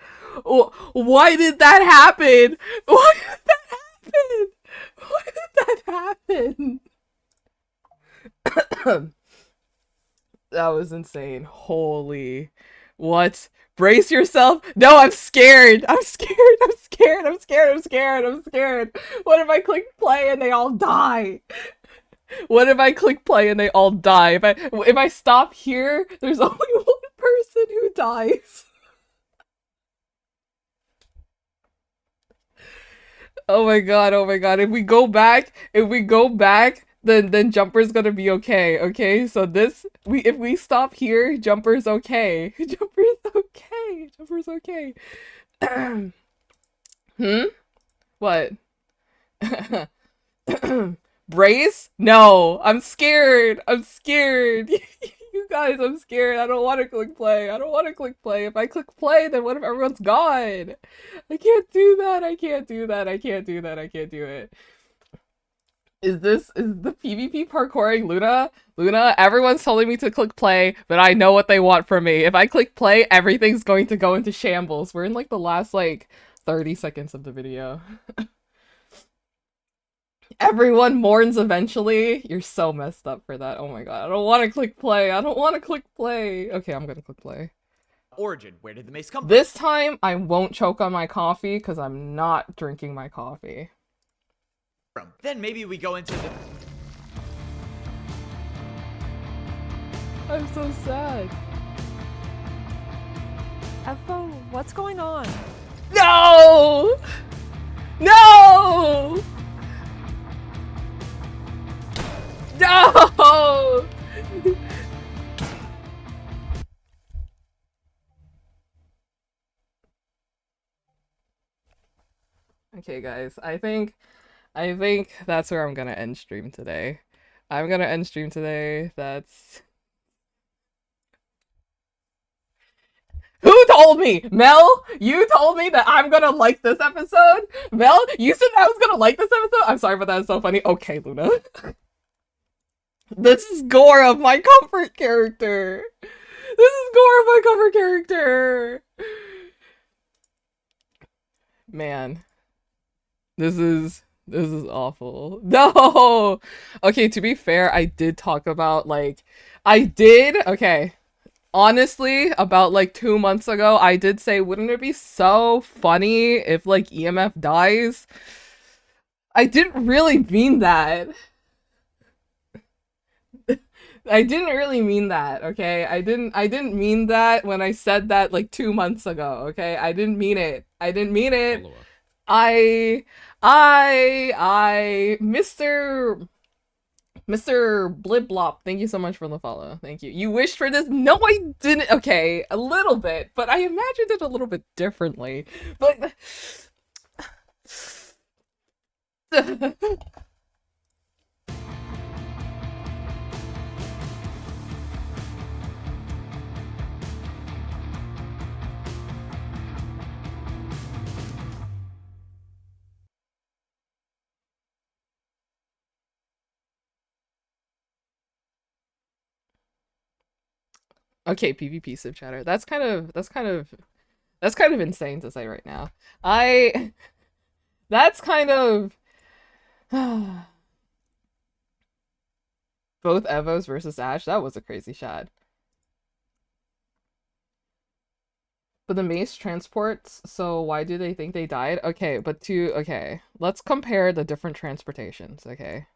Why did that happen? Why did that happen? Why did that happen? That was insane. Holy. What? Brace yourself. No, I'm scared. I'm scared. What if I click play and they all die? What if I click play and they all die? If I stop here, there's only one person who dies. Oh my god. If we go back, then Jumper's gonna be okay. Okay, so if we stop here, Jumper's okay. Jumper's okay. What? Brace? No, I'm scared. I'm scared. You guys, I'm scared. I don't want to click play. I don't want to click play. If I click play, then what if everyone's gone? I can't do that. I can't do that. I can't do that. I can't do it. Is the PvP parkouring Luna? Luna, everyone's telling me to click play, but I know what they want from me. If I click play, everything's going to go into shambles. We're in like the last like 30 seconds of the video. Everyone mourns eventually. You're so messed up for that. Oh my god. I don't want to click play. I don't want to click play. Okay, I'm gonna click play. Origin, where did the mace come from? This time, I won't choke on my coffee because I'm not drinking my coffee. Then maybe we go into the... I'm so sad. Evbo, what's going on? No! No! No! Okay, guys, I think that's where I'm gonna end stream today. I'm gonna end stream today. That's... Who told me? Mel, you told me that I'm gonna like this episode? Mel, you said I was gonna like this episode? I'm sorry, but that's so funny. Okay, Luna. This is gore of my comfort character. This is gore of my comfort character. Man. This is awful. No! Okay, to be fair, I did talk about, like... Okay. Honestly, about, like, 2 months ago, I did say, wouldn't it be so funny if, like, EMF dies? I didn't really mean that. I didn't really mean that, okay? I didn't mean that when I said that, like, 2 months ago, okay? I didn't mean it. I didn't mean it. Mr. Bliblop, thank you so much for the follow. Thank you. You wished for this? No, I didn't. Okay, a little bit, but I imagined it a little bit differently. But... Okay, PvP sub chatter. That's kind of insane to say right now. That's kind of both Evos versus Ash. That was a crazy shot. But the mace transports, so why do they think they died? Okay, okay. Let's compare the different transportations, okay?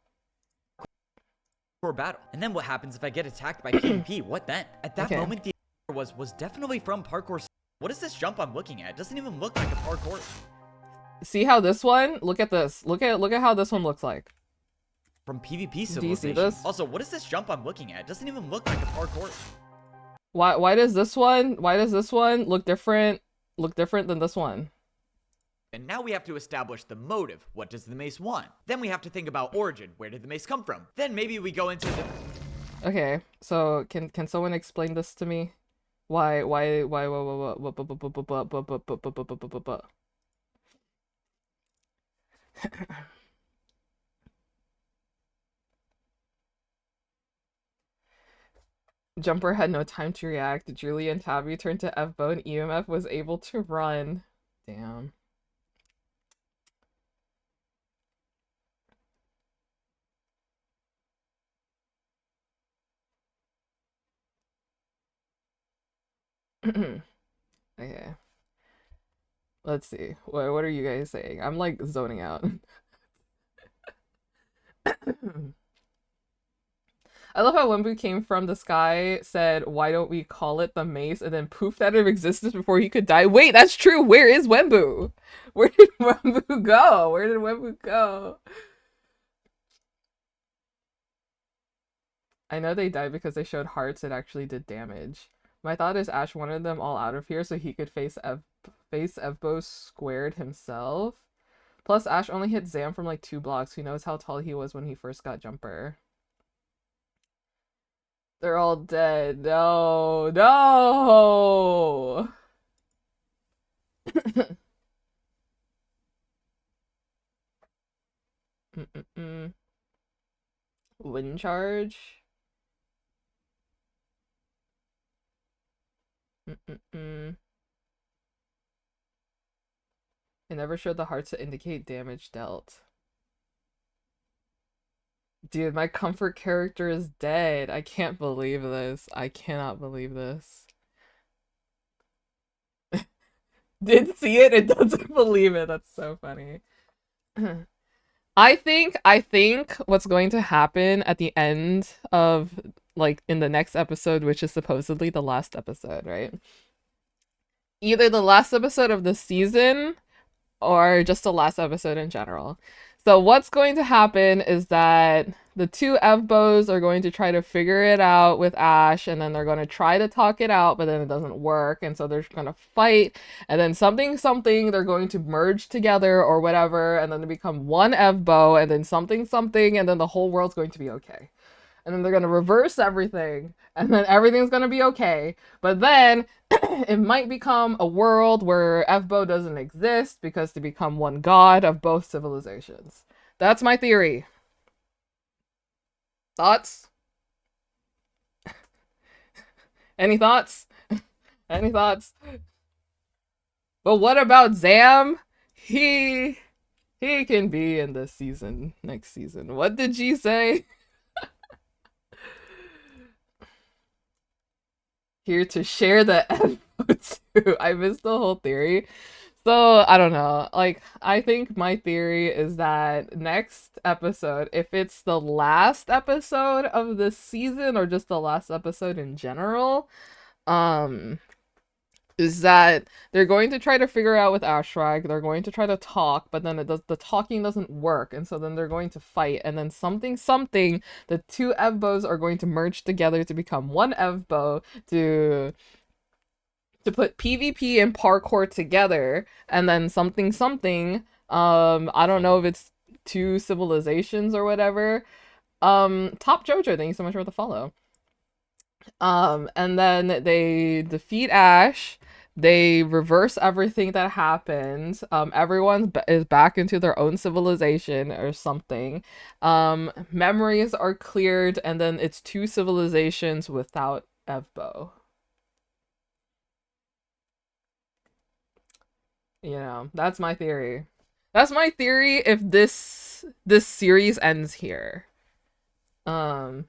For battle. And then what happens if I get attacked by PvP? What then? At that moment, the was definitely from Parkour. What is this jump I'm looking at? It doesn't even look like a parkour. See how this one? Look at this. Look at how this one looks like. From PvP Civilization. Do you see this? Also, what is this jump I'm looking at? It doesn't even look like a parkour. Why does this one look different than this one? And now we have to establish the motive. What does the mace want? Then we have to think about origin. Where did the mace come from? Then maybe we go into the... Okay, so can someone explain this to me? Why Jumper had no time to react. Julie and Tabby turned to F-Bow and EMF was able to run. Damn. Okay. Let's see. What are you guys saying? I'm like zoning out. I love how Wembu came from the sky, said, why don't we call it the mace, and then poofed out of existence before he could die. Wait, that's true. Where is Wembu? Where did Wembu go? Where did Wembu go? I know they died because they showed hearts that actually did damage. My thought is Ash wanted them all out of here so he could face Evbo squared himself. Plus, Ash only hit Zam from like 2 blocks. Who knows how tall he was when he first got Jumper? They're all dead. No, no. Wind charge. It never showed the hearts to indicate damage dealt. Dude, my comfort character is dead. I can't believe this. I cannot believe this. Did see it? It doesn't believe it. That's so funny. I think what's going to happen at the end of, like, in the next episode, which is supposedly the last episode, right? Either the last episode of the season or just the last episode in general. So what's going to happen is that the 2 Evbos are going to try to figure it out with Ash, and then they're going to try to talk it out, but then it doesn't work, and so they're going to fight, and then something, they're going to merge together or whatever, and then they become one Evbo, and then something, and then the whole world's going to be okay. And then they're going to reverse everything, and then everything's going to be okay. But then it might become a world where Evbo doesn't exist because they become one god of both civilizations. That's my theory. Thoughts? Any thoughts? Any thoughts? But what about Zam? He can be in this season, next season. What did G say? Here to share the F too. I missed the whole theory. So, I don't know. Like, I think my theory is that next episode, if it's the last episode of the season or just the last episode in general, is that they're going to try to figure out with Ashrag, they're going to try to talk, but then the talking doesn't work, and so then they're going to fight, and then something, the 2 Evbos are going to merge together to become one Evbo to put PvP and parkour together, and then something, I don't know if it's 2 civilizations or whatever. Top Jojo, thank you so much for the follow. And then they defeat Ash. They reverse everything that happened. Everyone is back into their own civilization or something. Memories are cleared, and then it's 2 civilizations without Evbo. You know, that's my theory. That's my theory if this series ends here. Is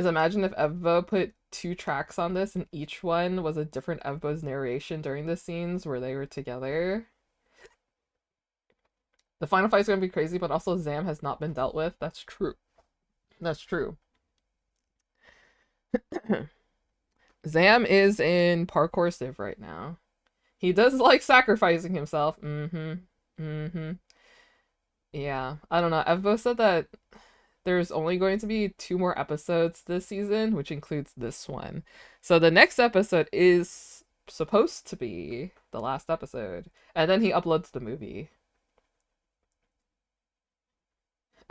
imagine if Evbo put 2 tracks on this and each one was a different Evbo's narration during the scenes where they were together. The final fight's gonna be crazy, but also Zam has not been dealt with. That's true. That's true. Zam is in Parkour Civ right now. He does like sacrificing himself. Yeah, I don't know. Evbo said that there's only going to be 2 more episodes this season, which includes this one. So the next episode is supposed to be the last episode. And then he uploads the movie.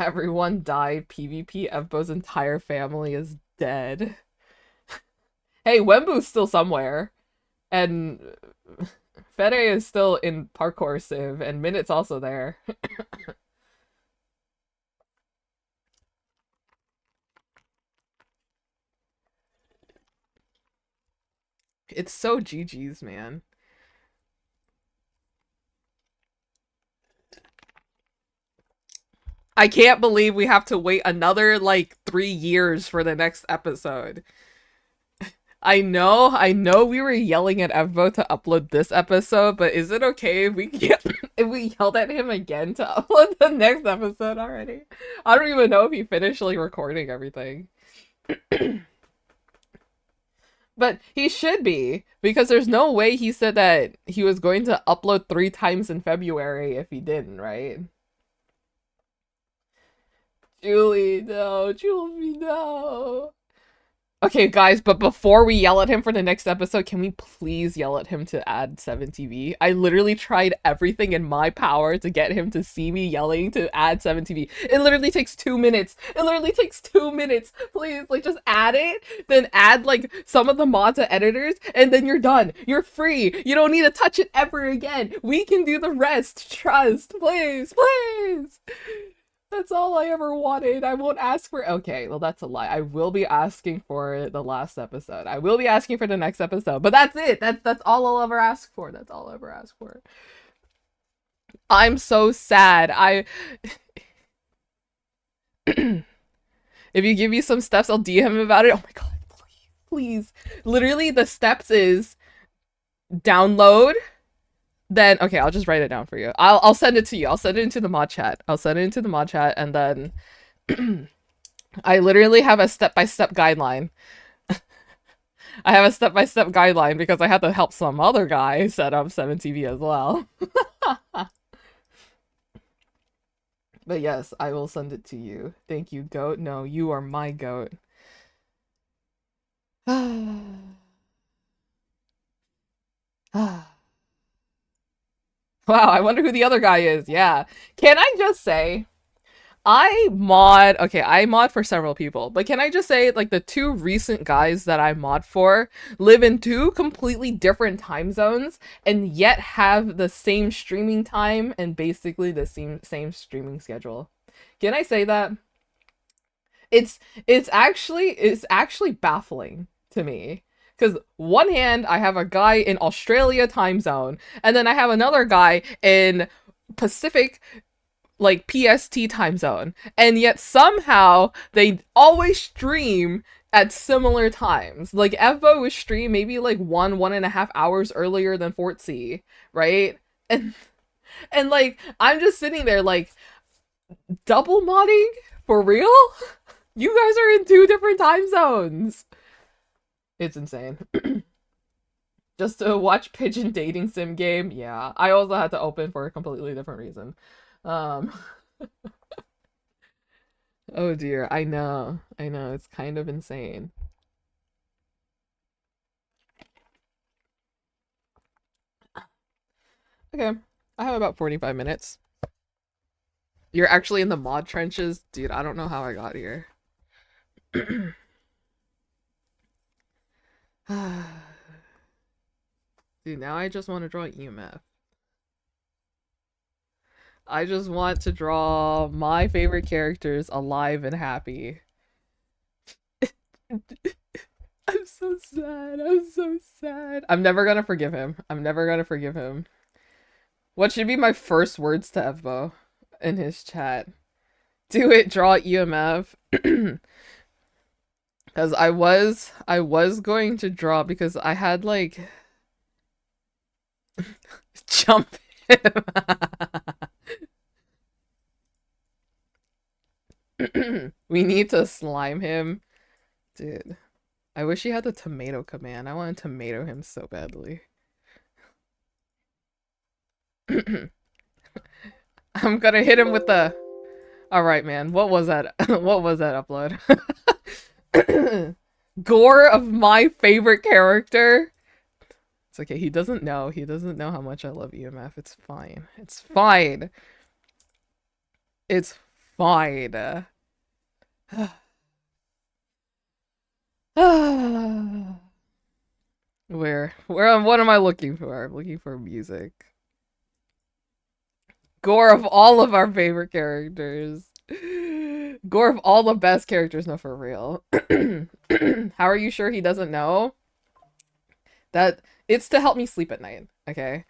Everyone died. PvP. Evbo's entire family is dead. Hey, Wembu's still somewhere. And Fede is still in Parkour Civ. And Minut's also there. It's so GG's, man. I can't believe we have to wait another, like, 3 years for the next episode. I know we were yelling at Evbo to upload this episode, but is it okay if if we yelled at him again to upload the next episode already? I don't even know if he finished, like, recording everything. But he should be, because there's no way he said that he was going to upload 3 times in February if he didn't, right? Julie, no. Julie, no. Okay, guys, but before we yell at him for the next episode, can we please yell at him to add 7TV? I literally tried everything in my power to get him to see me yelling to add 7TV. It literally takes 2 minutes. It literally takes 2 minutes. Please, like, just add it, then add, like, some of the mods and editors, and then you're done. You're free. You don't need to touch it ever again. We can do the rest. Trust. Please, please. That's all I ever wanted. I won't ask for... Okay, well, that's a lie. I will be asking for the last episode. I will be asking for the next episode. But that's it. That's all I'll ever ask for. That's all I'll ever ask for. I'm so sad. If you give me some steps, I'll DM him about it. Oh my god, please. Literally, the steps is download... Then, okay, I'll just write it down for you. I'll send it to you. I'll send it into the mod chat. I'll send it into the mod chat, and then I literally have a step-by-step guideline. I have a step-by-step guideline because I had to help some other guy set up 7TV as well. But yes, I will send it to you. Thank you, goat. No, you are my goat. Wow, I wonder who the other guy is. Yeah. Can I just say, I mod for several people, but can I just say, like, the 2 recent guys that I mod for live in 2 completely different time zones and yet have the same streaming time and basically the same streaming schedule. Can I say that? It's actually baffling to me. Because one hand, I have a guy in Australia time zone, and then I have another guy in Pacific, like, PST time zone. And yet somehow they always stream at similar times. Like, Evbo would stream maybe like 1.5 hours earlier than Fort C, right? And like, I'm just sitting there like, double modding? For real? You guys are in 2 different time zones. It's insane. Just to watch Pigeon dating sim game? Yeah. I also had to open for a completely different reason. Oh dear. I know. It's kind of insane. Okay. I have about 45 minutes. You're actually in the mod trenches? Dude, I don't know how I got here. Dude, now I just want to draw EMF. I just want to draw my favorite characters alive and happy. I'm so sad. I'm so sad. I'm never gonna forgive him. I'm never gonna forgive him. What should be my first words to Evbo in his chat? Do it, draw EMF. Because I was going to draw because I had like jump him. We need to slime him. Dude. I wish he had the tomato command. I want to tomato him so badly. I'm gonna hit him with the... Alright, man. What was that? What was that upload? Gore of my favorite character. It's okay. He doesn't know. He doesn't know how much I love EMF. It's fine. It's fine. It's fine. What am I looking for? I'm looking for music. Gore of all of our favorite characters. Gore of all the best characters. No, for real. How are you sure he doesn't know? That it's to help me sleep at night, okay?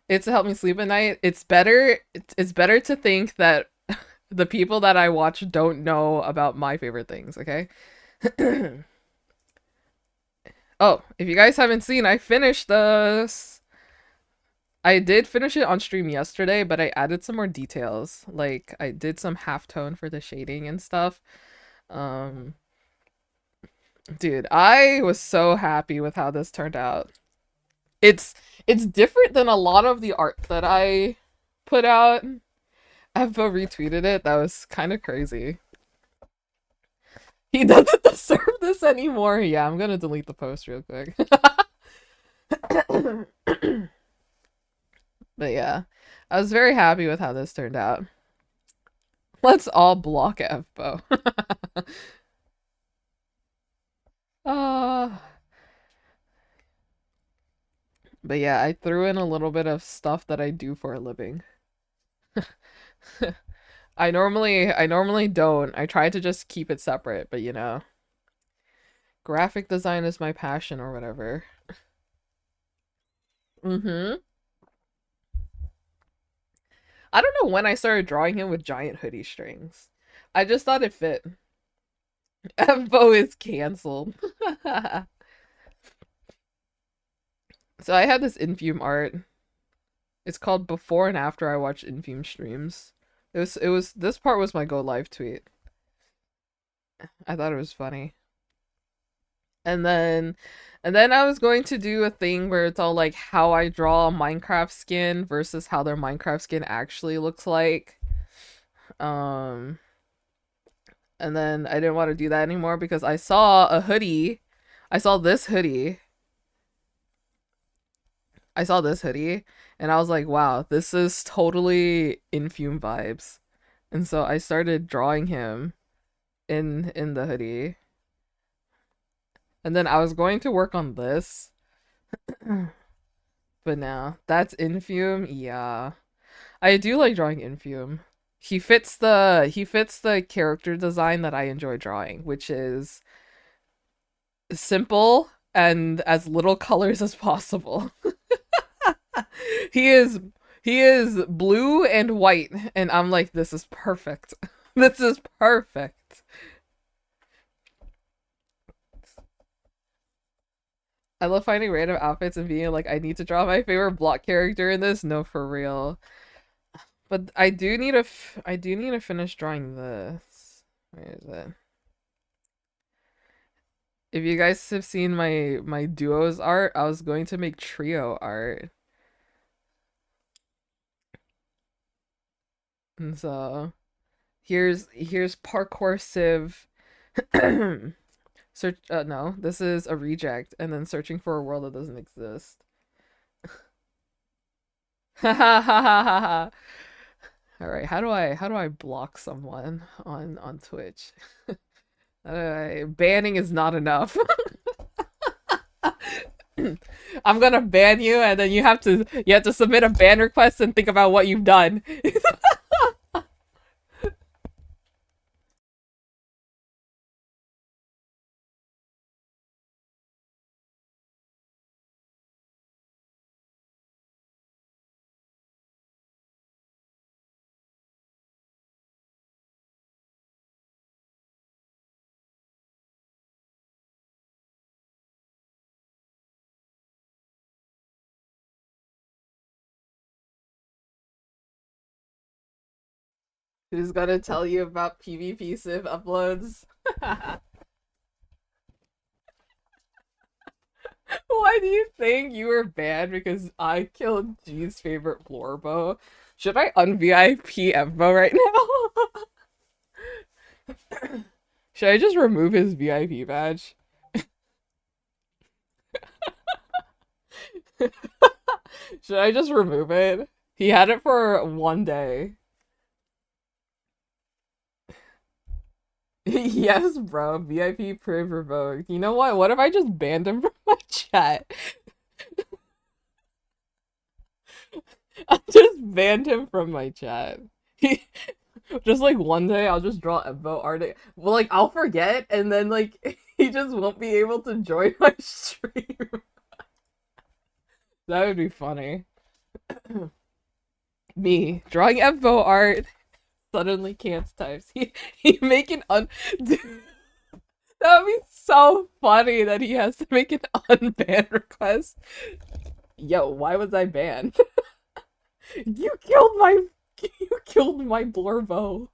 It's to help me sleep at night. It's better to think that the people that I watch don't know about my favorite things, okay? Oh, if you guys haven't seen, I finished this. I did finish it on stream yesterday, but I added some more details. Like, I did some halftone for the shading and stuff. Dude, I was so happy with how this turned out. It's different than a lot of the art that I put out. Evo retweeted it. That was kind of crazy. He doesn't deserve this anymore. Yeah, I'm gonna delete the post real quick. But yeah, I was very happy with how this turned out. Let's all block FBO. uh, but yeah, I threw in a little bit of stuff that I do for a living. I normally don't. I try to just keep it separate, but you know, graphic design is my passion or whatever. Mm-hmm. I don't know when I started drawing him with giant hoodie strings. I just thought it fit. Evo is canceled. So I had this Infume art. It's called Before and After I Watched Infume Streams. This part was my go live tweet. I thought it was funny. And then I was going to do a thing where it's all like how I draw a Minecraft skin versus how their Minecraft skin actually looks like. And then I didn't want to do that anymore because I saw a hoodie. I saw this hoodie. And I was like, wow, this is totally Infume vibes. And so I started drawing him in the hoodie. And then I was going to work on this. But now that's Infume. Yeah. I do like drawing Infume. He fits the character design that I enjoy drawing, which is simple and as little colors as possible. He is blue and white, and I'm like, this is perfect. This is perfect. I love finding random outfits and being like, I need to draw my favorite block character in this. No, for real. But I do need to finish drawing this. Where is it? If you guys have seen my duos art, I was going to make trio art. And so here's Parkour Civ. Search no, this is a reject and then searching for a world that doesn't exist. All right, how do I block someone on Twitch? Banning is not enough. I'm gonna ban you, and then you have to submit a ban request and think about what you've done. Who's gonna tell you about PvP Civ uploads? Why do you think you were banned? Because I killed G's favorite Blorbo. Should I un-VIP Evo right now? Should I just remove his VIP badge? Should I just remove it? He had it for 1 day. Yes, bro. VIP priv revoked. You know what? What if I just banned him from my chat? I just banned him from my chat. He just like 1 day I'll just draw Evo art. Well, like I'll forget and then like he just won't be able to join my stream. That would be funny. Me drawing Evo art. Suddenly can't types. He make an Dude, that would be so funny that he has to make an unban request. Yo, why was I banned? You killed my Blorbo.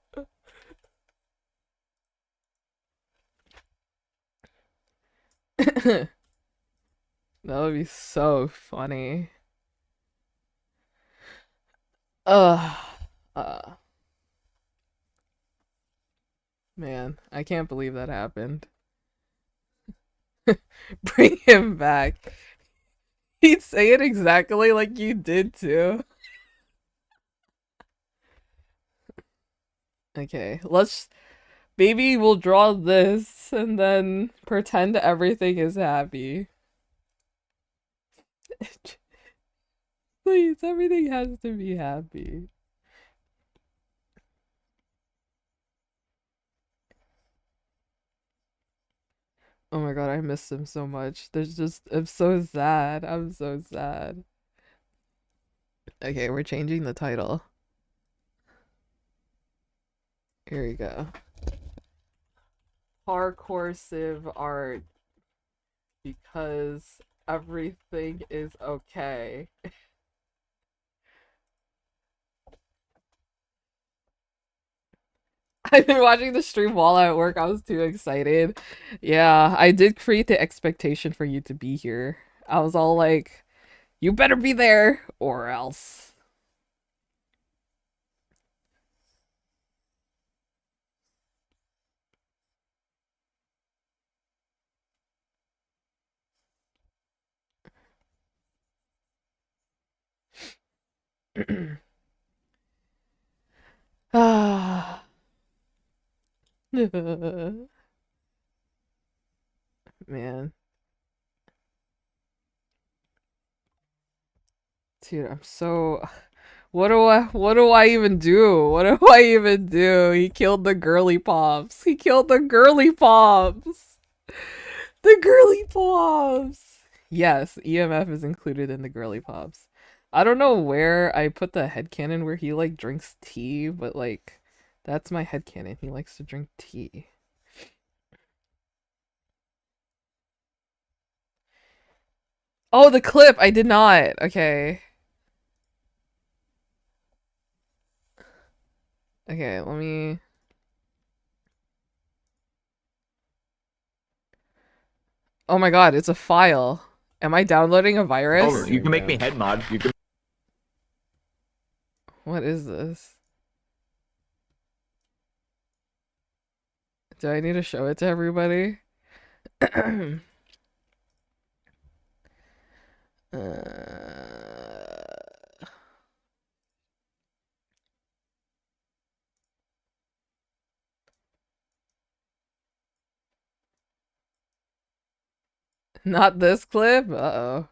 That would be so funny. Uh Man, I can't believe that happened. Bring him back. He'd say it exactly like you did too. Okay, let's maybe we'll draw this and then pretend everything is happy. Please, everything has to be happy. Oh my god, I miss him so much. I'm so sad. I'm so sad. Okay, we're changing the title. Here we go. Parkour Civ art. Because everything is okay. I've been watching the stream while at work. I was too excited. Yeah, I did create the expectation for you to be here. I was all like, you better be there or else. Ah. Man. Dude, I'm so what do I even do? What do I even do? He killed the girly pops. He killed the girly pops. The girly pops. Yes, EMF is included in the girly pops. I don't know where I put the headcanon where he like drinks tea, but like that's my headcanon. He likes to drink tea. Oh, the clip! I did not. Okay. Okay, let me... Oh my god, it's a file. Am I downloading a virus? Oh, you can make me head mod. You can. What is this? Do I need to show it to everybody? Not this clip? Uh-oh.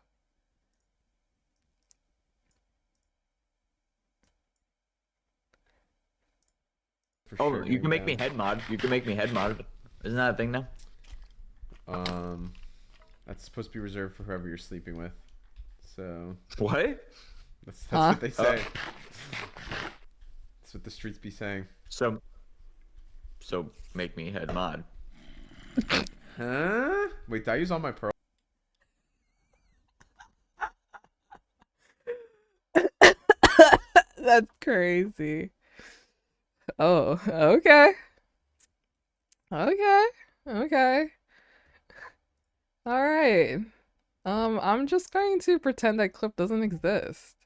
Oh, you can make me head mod. You can make me head mod. Isn't that a thing now? That's supposed to be reserved for whoever you're sleeping with. So what? That's what they say. That's what the streets be saying. So make me head mod. Huh? Wait, did I use all my pearl? That's crazy. Oh, okay. Okay. Okay. All right. I'm just going to pretend that clip doesn't exist.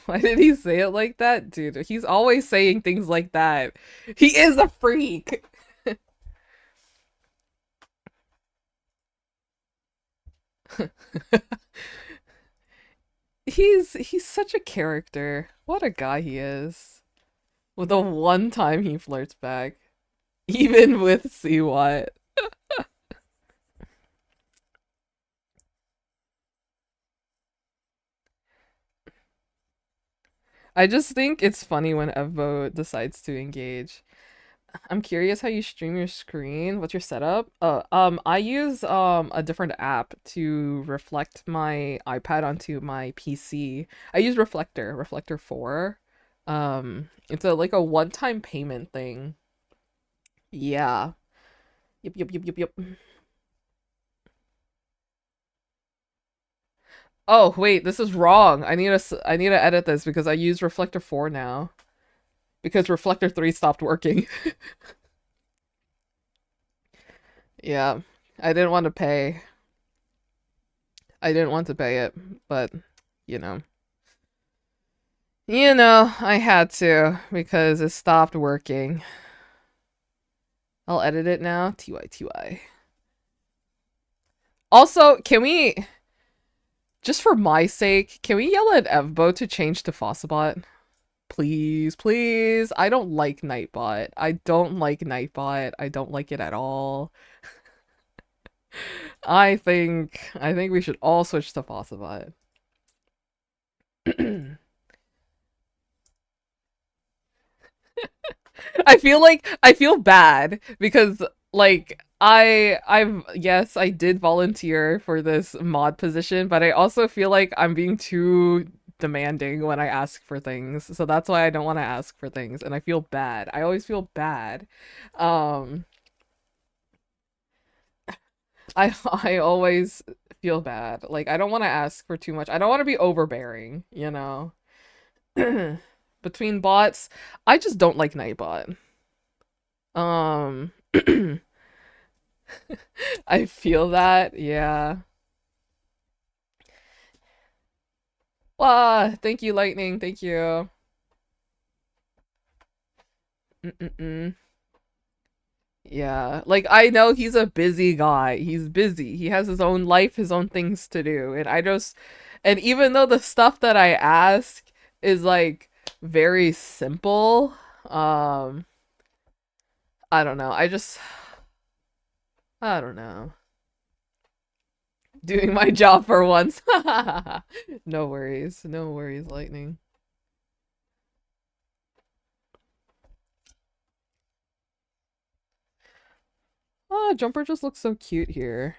Why did he say it like that? Dude, he's always saying things like that. He is a freak. He's such a character. What a guy he is. With the one time he flirts back. Even with see what. I just think it's funny when Evbo decides to engage. I'm curious how you stream your screen. What's your setup? I use a different app to reflect my iPad onto my PC. I use Reflector 4. It's like a one-time payment thing. Yeah. Yep. Oh, wait, this is wrong. I need to edit this because I use Reflector 4 now. Because Reflector 3 stopped working. Yeah, I didn't want to pay. I didn't want to pay it, but, you know. I had to because it stopped working. I'll edit it now. TY. Also, can we, just for my sake, can we yell at Evbo to change to Fossabot? Please, please. I don't like Nightbot. I don't like Nightbot. I don't like it at all. I think we should all switch to Fossabot. I feel bad because like yes, I did volunteer for this mod position, but I also feel like I'm being too demanding when I ask for things. So that's why I don't want to ask for things and I feel bad. I always feel bad. Um I always feel bad. Like I don't want to ask for too much. I don't want to be overbearing, you know. Between bots, I just don't like Nightbot. Um I feel that, yeah. Thank you, Lightning. Thank you. Yeah, like I know he's a busy guy. He's busy. He has his own life, his own things to do. And even though the stuff that I ask is like very simple, I don't know. I don't know. Doing my job for once. No worries. No worries, Lightning. Oh, Jumper just looks so cute here.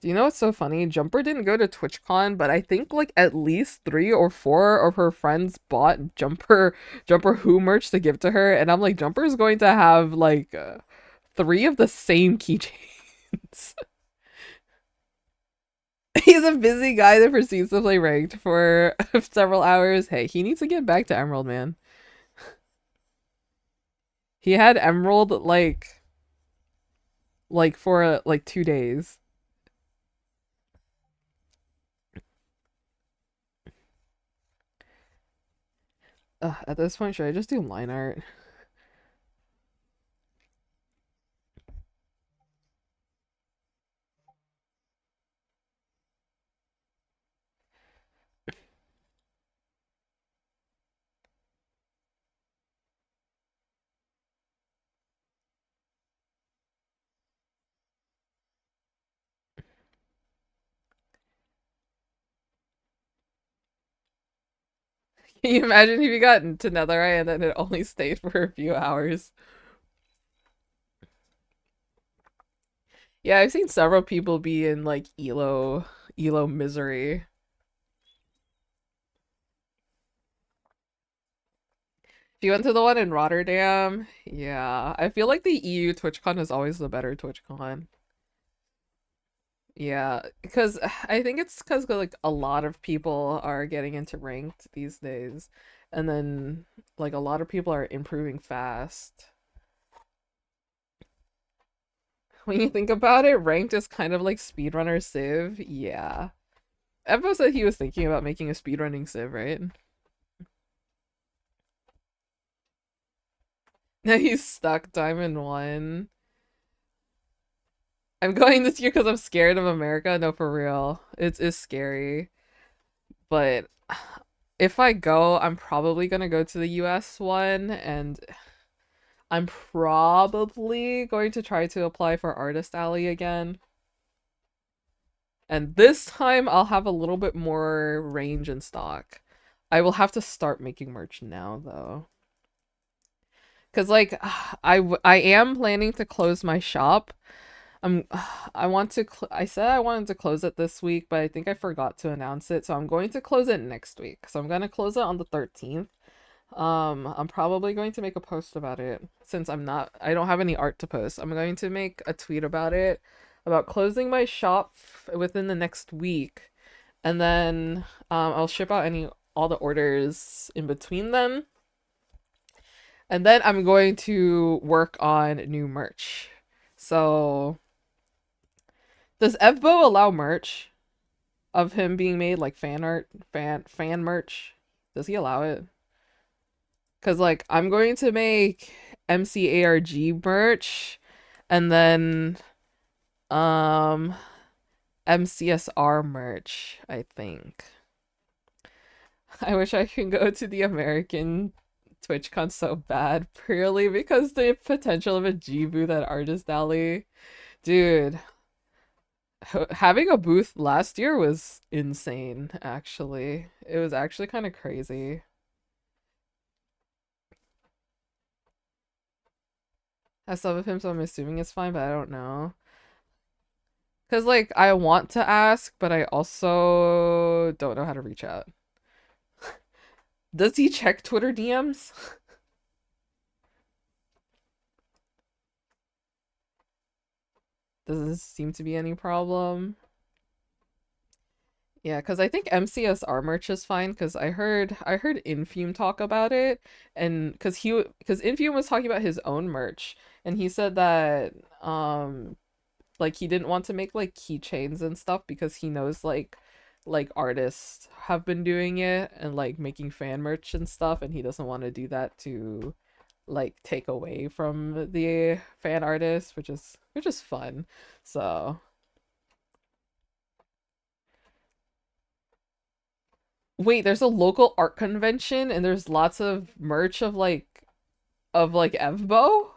Do you know what's so funny? Jumper didn't go to TwitchCon, but I think like at least 3 or 4 of her friends bought Jumper Who merch to give to her, and I'm like, Jumper's going to have like 3 of the same keychains. He's a busy guy that proceeds to play ranked for several hours. Hey, he needs to get back to Emerald, man. He had Emerald like for like 2 days. At this point, should I just do line art? Can you imagine if you got to Netherite and then it only stayed for a few hours? Yeah, I've seen several people be in like Elo misery. You went to the one in Rotterdam? Yeah, I feel like the EU TwitchCon is always the better TwitchCon. Yeah, because I think it's because like a lot of people are getting into ranked these days, and then like a lot of people are improving fast. When you think about it, ranked is kind of like speedrunner Civ. Yeah. Evo said he was thinking about making a speedrunning Civ, right? Now he's stuck Diamond 1. I'm going this year because I'm scared of America. No, for real. It's scary. But if I go, I'm probably gonna go to the US one, and I'm probably going to try to apply for Artist Alley again. And this time I'll have a little bit more range in stock. I will have to start making merch now, though. Because, like, I am planning to close my shop. I said I wanted to close it this week, but I think I forgot to announce it, so I'm going to close it next week. So I'm going to close it on the 13th. I'm probably going to make a post about it since I don't have any art to post. I'm going to make a tweet about it, about closing my shop within the next week, and then I'll ship out all the orders in between them. And then I'm going to work on new merch. So does Evbo allow merch of him being made, like fan art, fan merch? Does he allow it? Cause like I'm going to make MCARG merch and then um MCSR merch, I think. I wish I could go to the American TwitchCon so bad, purely because the potential of a G booth at Artist Alley. Dude, having a booth last year was insane, actually. It was actually kind of crazy. I sub of him, so I'm assuming it's fine, but I don't know. Because, like, I want to ask, but I also don't know how to reach out. Does he check Twitter DMs? Doesn't seem to be any problem. Yeah, because I think MCSR merch is fine, because I heard Infume talk about it, and because Infume was talking about his own merch, and he said that like he didn't want to make like keychains and stuff because he knows like artists have been doing it and like making fan merch and stuff, and he doesn't want to do that to like take away from the fan artists, which is fun. So wait, there's a local art convention and there's lots of merch of like Evbo?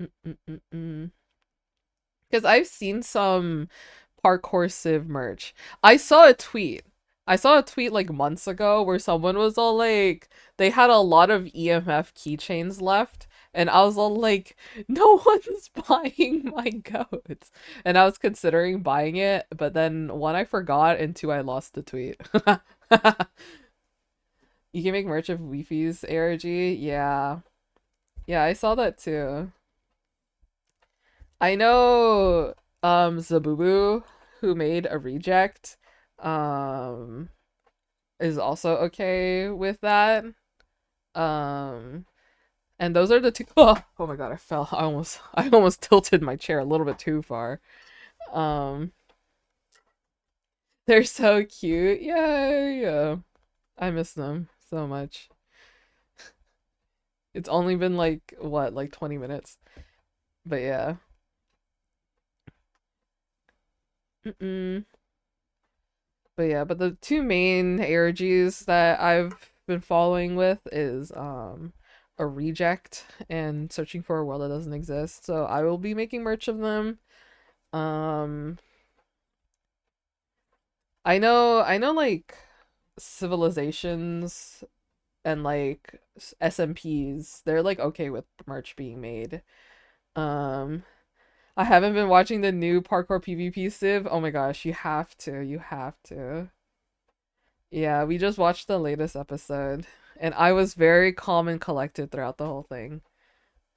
Mm-mm-mm-mm. Because I've seen some Parkour Civ merch. I saw a tweet. I saw a tweet like months ago where someone was all like, they had a lot of EMF keychains left, and I was all like, no one's buying my goats. And I was considering buying it, but then one, I forgot, and two, I lost the tweet. You can make merch of Wi-Fi's ARG? Yeah. Yeah, I saw that too. I know Zabubu, who made a reject, um is also okay with that. Um and those are the two. Oh my god, I fell. I almost tilted my chair a little bit too far. Um they're so cute. Yeah, yeah. I miss them so much. It's only been like what, like 20 minutes. But yeah. Mm-mm. But yeah, but the two main ARGs that I've been following with is a reject and searching for a world that doesn't exist. So I will be making merch of them. Um I know like civilizations and like SMPs, they're like okay with merch being made. Um I haven't been watching the new Parkour PvP Civ. Oh my gosh, you have to. You have to. Yeah, we just watched the latest episode, and I was very calm and collected throughout the whole thing.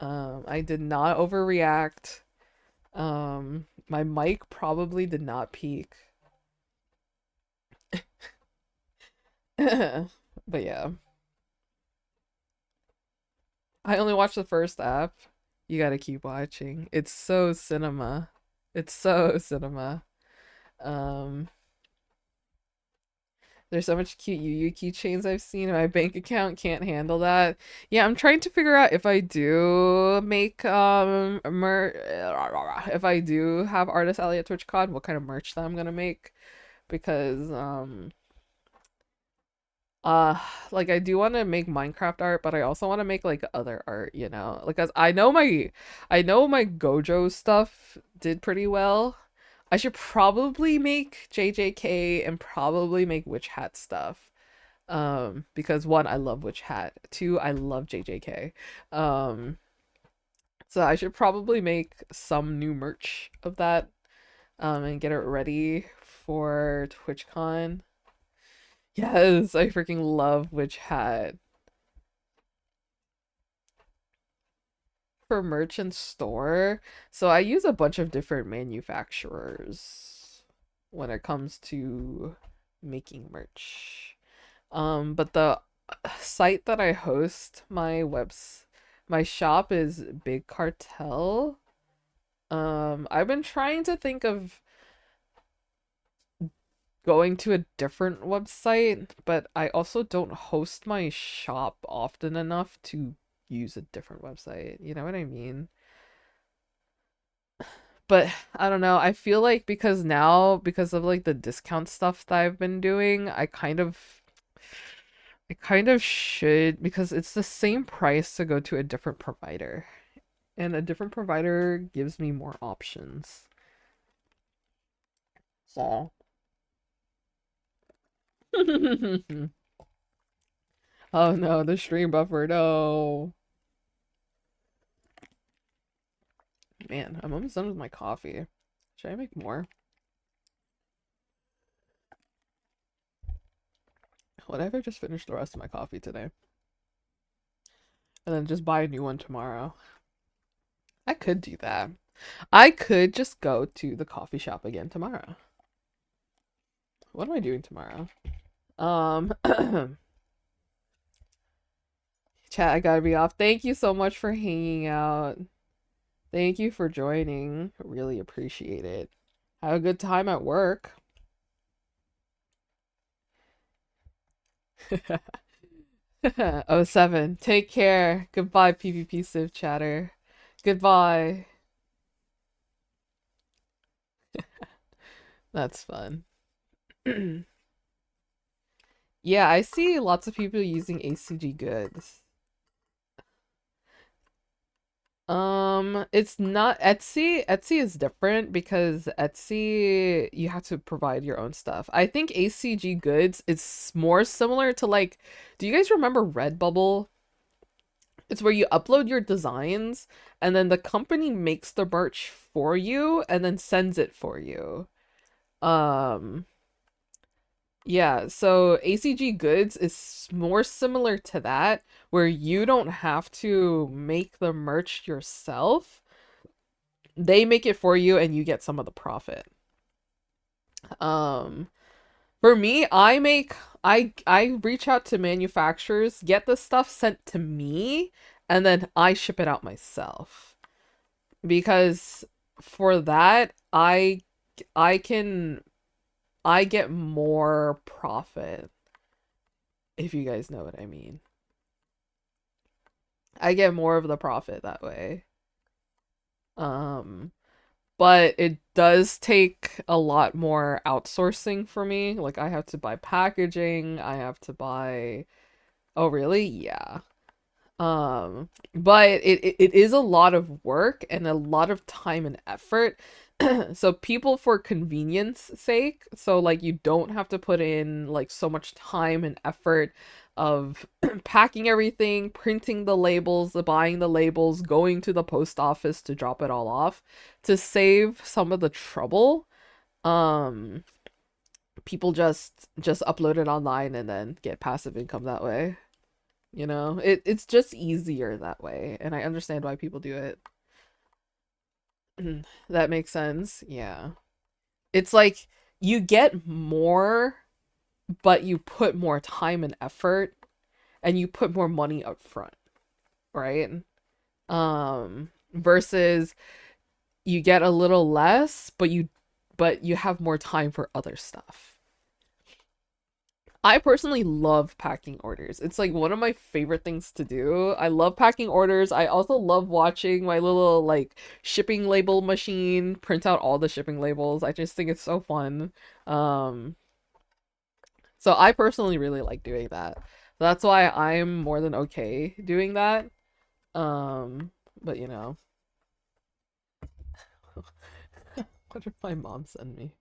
I did not overreact. My mic probably did not peak. But yeah. I only watched the first app. You gotta keep watching. It's so cinema. It's so cinema. Um, There's so much cute Yu keychains I've seen. My bank account can't handle that. Yeah, I'm trying to figure out if I do make if I do have Artist Alley at TwitchCon, what kind of merch that I'm gonna make, because uh like I do want to make Minecraft art, but I also want to make like other art, you know? Like, as I know my Gojo stuff did pretty well. I should probably make JJK and probably make Witch Hat stuff. Because one, I love Witch Hat. Two, I love JJK. Um, so I should probably make some new merch of that, and get it ready for TwitchCon. Yes, I freaking love Witch Hat. For merch and store, so I use a bunch of different manufacturers when it comes to making merch. But the site that I host my shop is Big Cartel. I've been trying to think of going to a different website, but I also don't host my shop often enough to use a different website. You know what I mean? But I don't know. I feel like because now, because of like the discount stuff that I've been doing, I kind of should, because it's the same price to go to a different provider. And a different provider gives me more options. So. Oh no, the stream buffer, no. Man, I'm almost done with my coffee. Should I make more? What if I just finish the rest of my coffee today? And then just buy a new one tomorrow? I could do that. I could just go to the coffee shop again tomorrow. What am I doing tomorrow? Chat, I gotta be off. Thank you so much for hanging out. Thank you for joining. Really appreciate it. Have a good time at work. Oh, 07. Take care. Goodbye, PvP Civ chatter. Goodbye. That's fun. Yeah, I see lots of people using ACG goods. It's not Etsy. Etsy is different because Etsy, you have to provide your own stuff. I think ACG goods is more similar to like, do you guys remember Redbubble? It's where you upload your designs and then the company makes the merch for you and then sends it for you. Yeah, so ACG Goods is more similar to that, where you don't have to make the merch yourself. They make it for you and you get some of the profit. For me, I reach out to manufacturers, get the stuff sent to me, and then I ship it out myself. Because for that, I can I get more profit, if you guys know what I mean. I get more of the profit that way. But it does take a lot more outsourcing for me. Like I have to buy packaging, I have to buy. Oh, really? Yeah. But it is a lot of work and a lot of time and effort. So people, for convenience sake, so like you don't have to put in like so much time and effort of packing everything, printing the labels, buying the labels, going to the post office to drop it all off, to save some of the trouble. Um, People just upload it online and then get passive income that way. You know, it's just easier that way, and I understand why people do it. That makes sense. Yeah. It's like you get more, but you put more time and effort and you put more money up front, right? Versus you get a little less, but you have more time for other stuff. I personally love packing orders. It's like one of my favorite things to do. I love packing orders. I also love watching my little like shipping label machine print out all the shipping labels. I just think it's so fun. Um, so I personally really like doing that. That's why I'm more than okay doing that. But you know, what did my mom send me?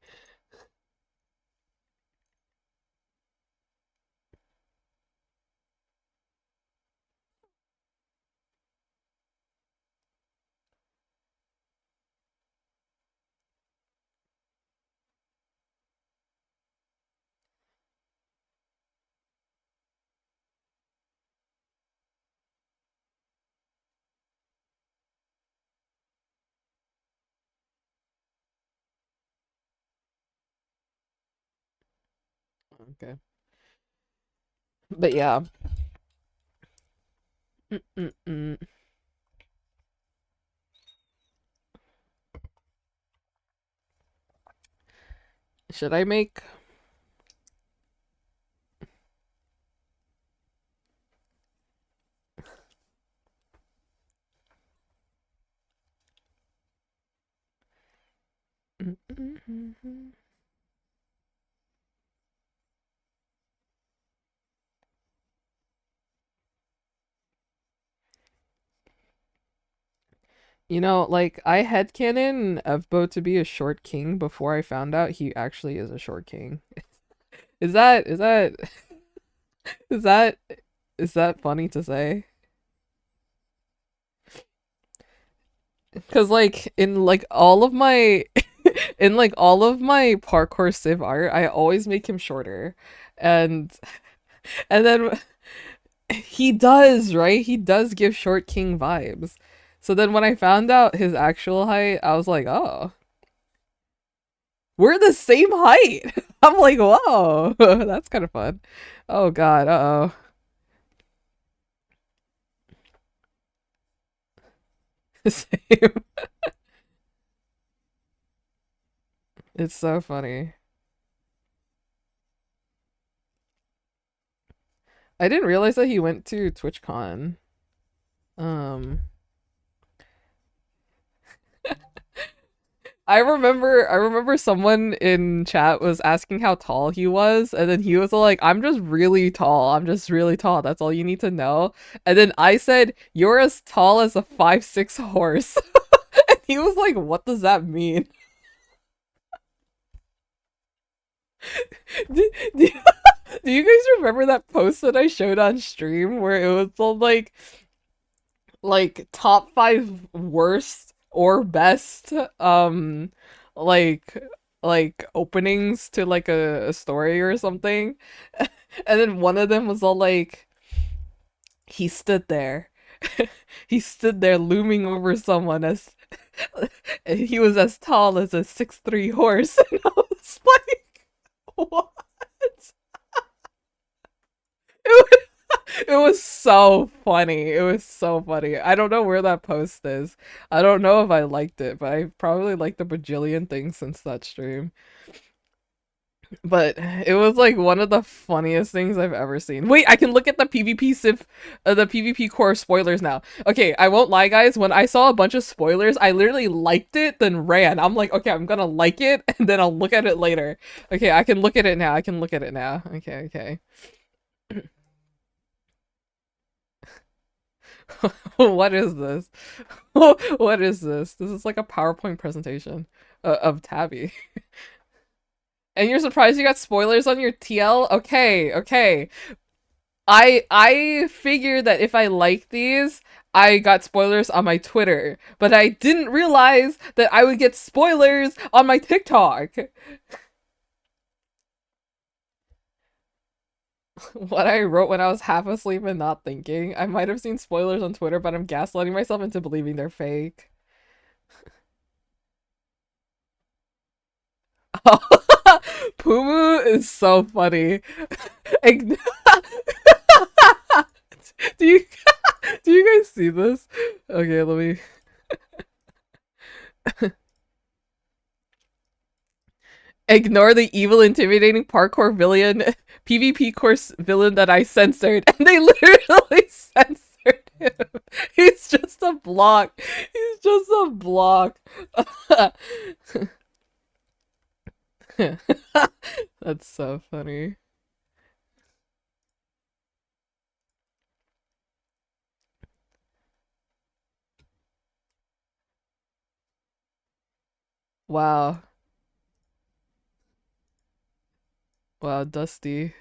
Okay. But yeah. Mm-mm-mm. Should I make You know, like I headcanon Evbo to be a short king before I found out he actually is a short king. Is that is that is that funny to say? Cause like in like all of my in like all of my parkour civ art, I always make him shorter. And and then he does, right? He does give short king vibes. So then when I found out his actual height, I was like, oh, we're the same height. I'm like, whoa, that's kind of fun. Oh God, uh-oh. Same. It's so funny. I didn't realize that he went to TwitchCon. Um, I remember someone in chat was asking how tall he was, and then he was like, I'm just really tall. I'm just really tall. That's all you need to know. And then I said, you're as tall as a 5'6" horse. And he was like, what does that mean? Do, do you guys remember that post that I showed on stream where it was all like top 5 worst or best like openings to like a story or something? And then one of them was all like, he stood there. He stood there looming over someone as and he was as tall as a 6'3" horse. And I was like, what? It was so funny. It was so funny. I don't know where that post is. I don't know if I liked it, but I probably liked a bajillion things since that stream. But it was like one of the funniest things I've ever seen. Wait, I can look at the the Pvpkour spoilers now. Okay, I won't lie, guys. When I saw a bunch of spoilers, I literally liked it, then ran. I'm like, okay, I'm gonna like it, and then I'll look at it later. Okay, I can look at it now. I can look at it now. Okay, okay. What is this? What is this? This is like a PowerPoint presentation of Tabby. And you're surprised you got spoilers on your TL? Okay, okay. I figured that if I like these, I got spoilers on my Twitter, but I didn't realize that I would get spoilers on my TikTok. What I wrote when I was half asleep and not thinking. I might have seen spoilers on Twitter, but I'm gaslighting myself into believing they're fake. Pumu is so funny. Do you do you guys see this? Okay, let me. Ignore the evil, intimidating parkour villain, Pvpkour villain that I censored, and they literally censored him. He's just a block. He's just a block. That's so funny. Wow. Wow, Dusty.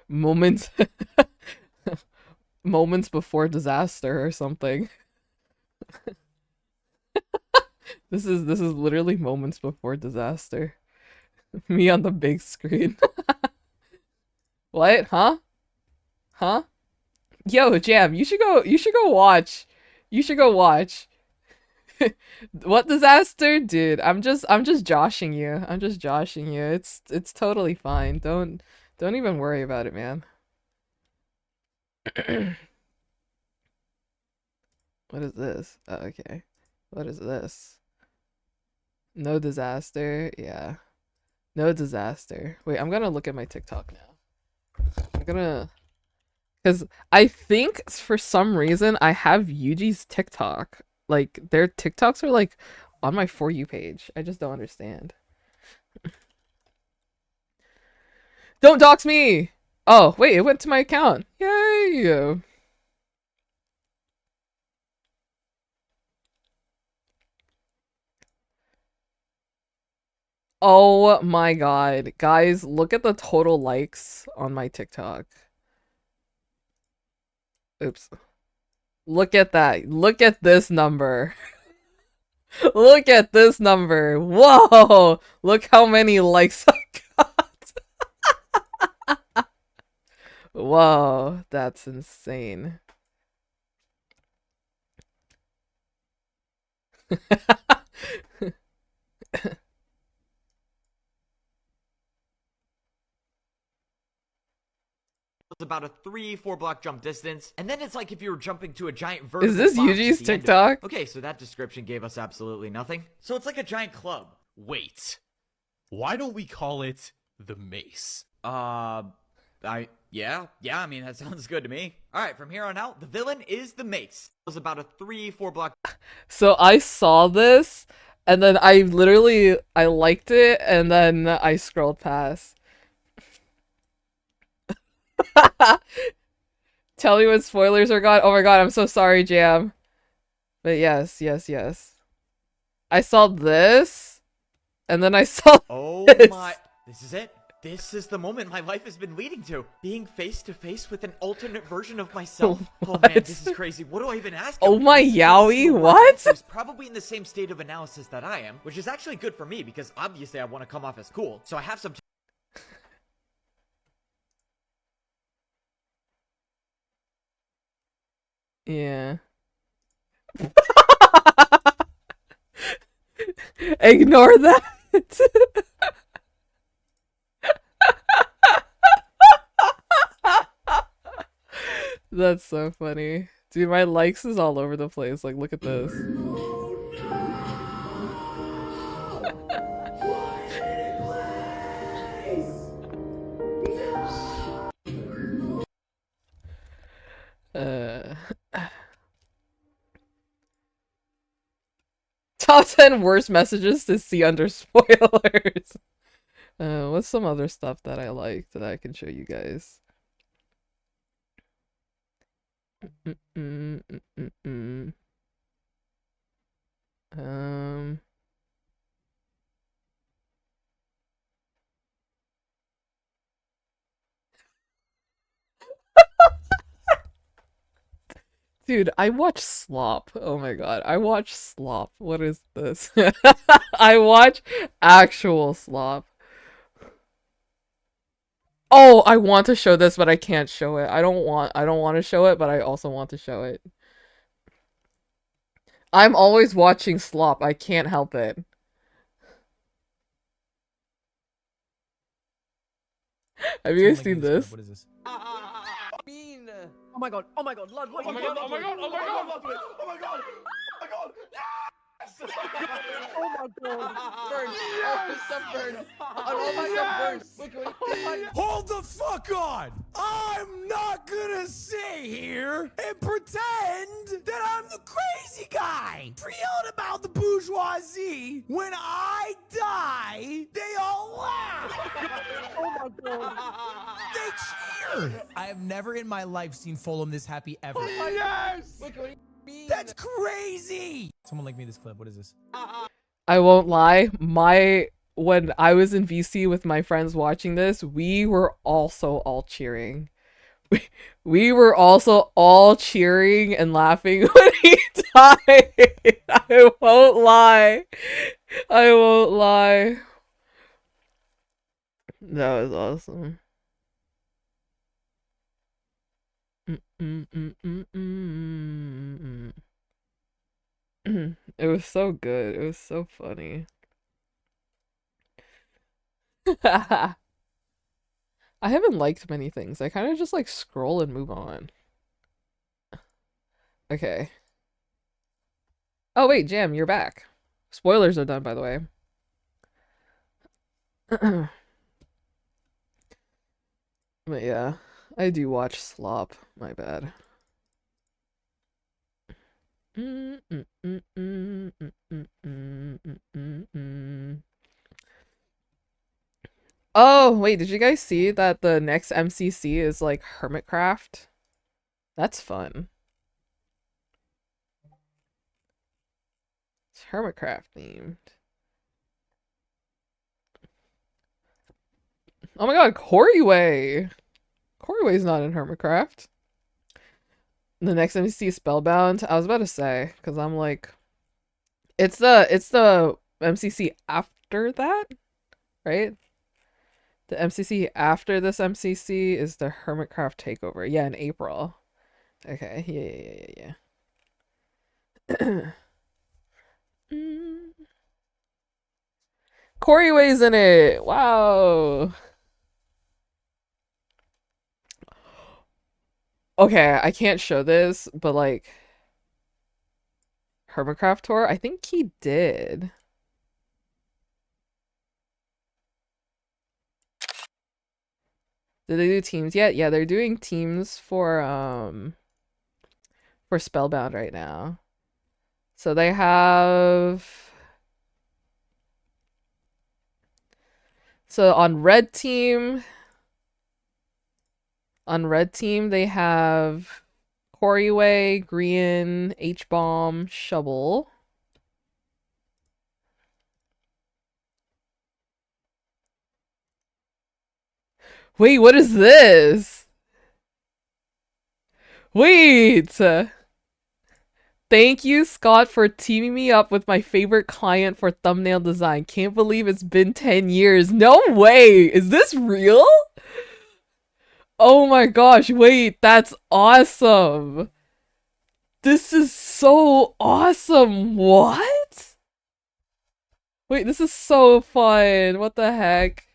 Moments moments before disaster or something. This is literally moments before disaster. Me on the big screen. What? Huh? Huh? Yo, Jam, you should go watch. You should go watch. What disaster? Dude, I'm just joshing you. I'm just joshing you. It's totally fine. Don't even worry about it, man. What is this? Oh, okay. What is this? No disaster. Yeah. No disaster. Wait, I'm gonna look at my TikTok now. I'm gonna, because I think for some reason I have Yuji's TikTok. Like their TikToks are like on my For You page. I just don't understand. Don't dox me! Oh, wait, it went to my account. Yay! Oh my god. Guys, look at the total likes on my TikTok. Oops. Look at that. Look at this number. Look at this number. Whoa! Look how many likes I got. Whoa, that's insane. About a 3-4 block jump distance, and then it's like if you were jumping to a giant vertical Is this box at Yuji's the end of it. TikTok? Okay, so that description gave us absolutely nothing. So it's like a giant club. Wait. Why don't we call it the mace? Yeah, I mean, that sounds good to me. All right, from here on out, the villain is the mace. It was about a 3-4 block. So I saw this, and then I liked it, and then I scrolled past. Tell me when spoilers are gone. Oh my god, I'm so sorry, Jam. But yes. I saw this, and then I saw Oh this. my, this is it. This is the moment my life has been leading to. Being face to face with an alternate version of myself. Oh man, this is crazy. What do I even ask him? Oh my This is yowie, so what? He's probably in the same state of analysis that I am, which is actually good for me because obviously I want to come off as cool. So I have some Yeah. Ignore that. That's so funny. Dude, my likes is all over the place. Like, look at this. Top 10 worst messages to see under spoilers. What's some other stuff that I like that I can show you guys? Dude, I watch Slop. Oh my god, I watch Slop. What is this? I watch actual Slop. Oh, I want to show this, but I can't show it. I don't want to show it, but I also want to show it. I'm always watching Slop. I can't help it. Have you guys seen this? What is this? Oh my god, Lud, what? Oh my god, oh my god, oh my god, oh my god, oh my god, oh my god, yes! Oh my god, burn, oh stuff burn, all my stuff burns. Wait, wait. Hold the fuck on! I'm not gonna sit here and pretend that I'm the crazy guy! Yelling about the bourgeoisie. When I die, they all laugh! Oh my god. They cheer! I have never in my life seen Fulham this happy ever. Oh my yes! Wait, what do you mean? That's crazy! Someone link me this clip. What is this? I won't lie. When I was in VC with my friends watching this, we were also all cheering. We were also all cheering and laughing when he died. I won't lie. I won't lie. That was awesome. It was so good. It was so funny. I haven't liked many things. I kind of just like scroll and move on. Okay. Oh wait, Jam, you're back. Spoilers are done, by the way. But yeah, I do watch Slop. My bad. Mm, mm, mm, mm, mm, mm, mm, mm, mm, mm. Oh, wait, did you guys see that the next MCC is like Hermitcraft? That's fun. It's Hermitcraft themed. Oh my god, Coryway! Coryway's not in Hermitcraft. The next MCC is Spellbound. I was about to say, because I'm like, it's the MCC after that, right? The MCC after this MCC is the Hermitcraft Takeover. Yeah, in April. Okay, yeah. Coryway's in it. Wow. Okay, I can't show this, but like Hermitcraft tour, I think he did. Did they do teams yet? Yeah, they're doing teams for Spellbound right now. So they have on red team they have Coryway, Grian, H-Bomb, Shovel. Wait, what is this? Wait! Thank you, Scott, for teaming me up with my favorite client for thumbnail design. Can't believe it's been 10 years. No way! Is this real? Oh my gosh, wait, that's awesome! This is so awesome! What? Wait, this is so fun. What the heck?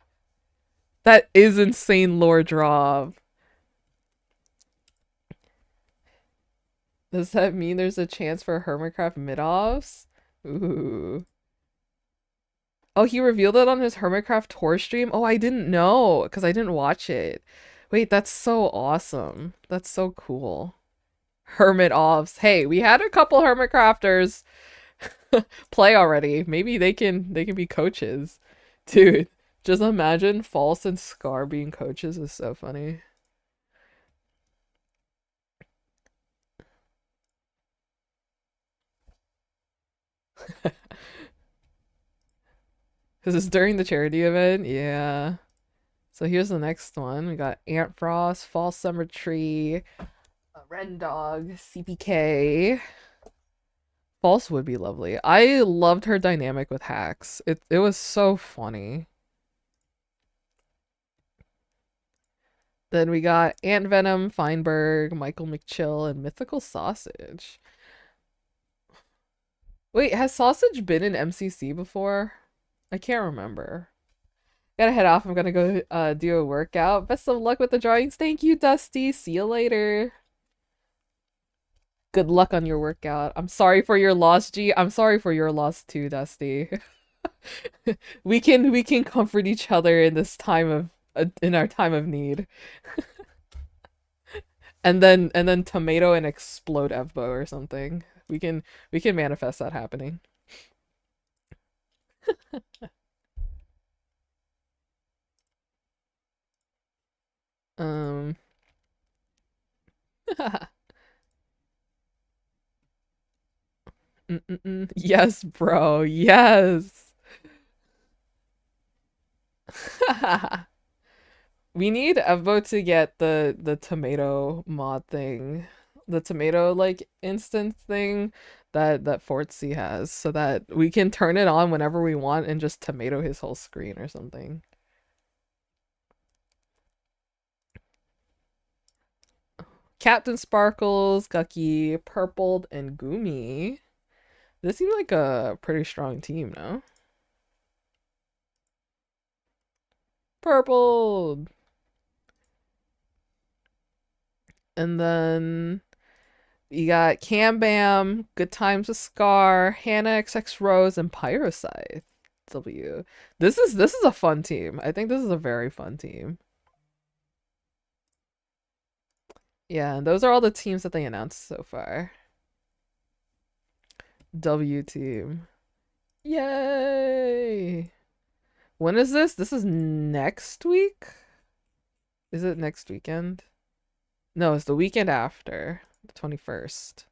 That is insane lore drop. Does that mean there's a chance for Hermitcraft mid-offs? Ooh. Oh, he revealed it on his Hermitcraft tour stream? Oh, I didn't know, because I didn't watch it. Wait, that's so awesome. That's so cool. Hermit offs. Hey, we had a couple Hermitcrafters play already. Maybe they can be coaches. Dude, just imagine False and Scar being coaches is so funny. This is during the charity event? Yeah. So here's the next one. We got Ant Frost, False Summer Tree, Ren Dog, CPK. False would be lovely. I loved her dynamic with Hacks. It was so funny. Then we got Ant Venom, Feinberg, Michael McChill, and Mythical Sausage. Wait, has Sausage been in MCC before? I can't remember. Gotta head off. I'm gonna go do a workout. Best of luck with the drawings. Thank you, Dusty. See you later. Good luck on your workout. I'm sorry for your loss, G. I'm sorry for your loss too, Dusty. we can comfort each other in this time of in our time of need. and then tomato and explode Evbo or something. We can manifest that happening. Um Yes, bro. Yes. We need Evbo to get the tomato mod thing. The tomato like instance thing that Fortsy has so that we can turn it on whenever we want and just tomato his whole screen or something. Captain Sparkles, Gucky, Purpled, and Goomy. This seems like a pretty strong team, no? Purpled! And then you got Cam Bam, Good Times with Scar, Hannah XX Rose, and Pyroscythe. W. This is a fun team. I think this is a very fun team. Yeah, and those are all the teams that they announced so far. W team. Yay! When is this? This is next week? Is it next weekend? No, it's the weekend after, the 21st.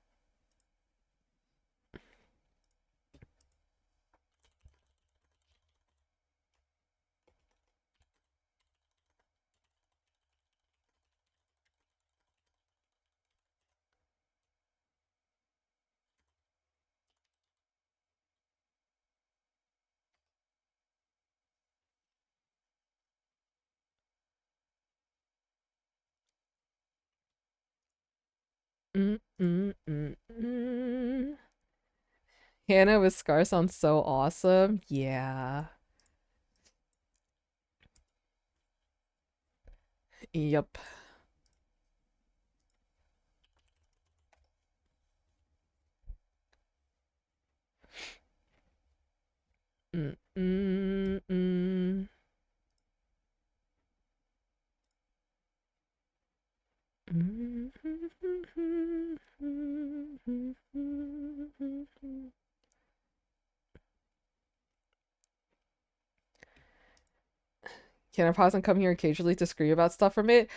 Hannah with Scar sounds so awesome. Yeah. Yep. Mm, mm, mm. Can I pause and come here occasionally to scream about stuff from it?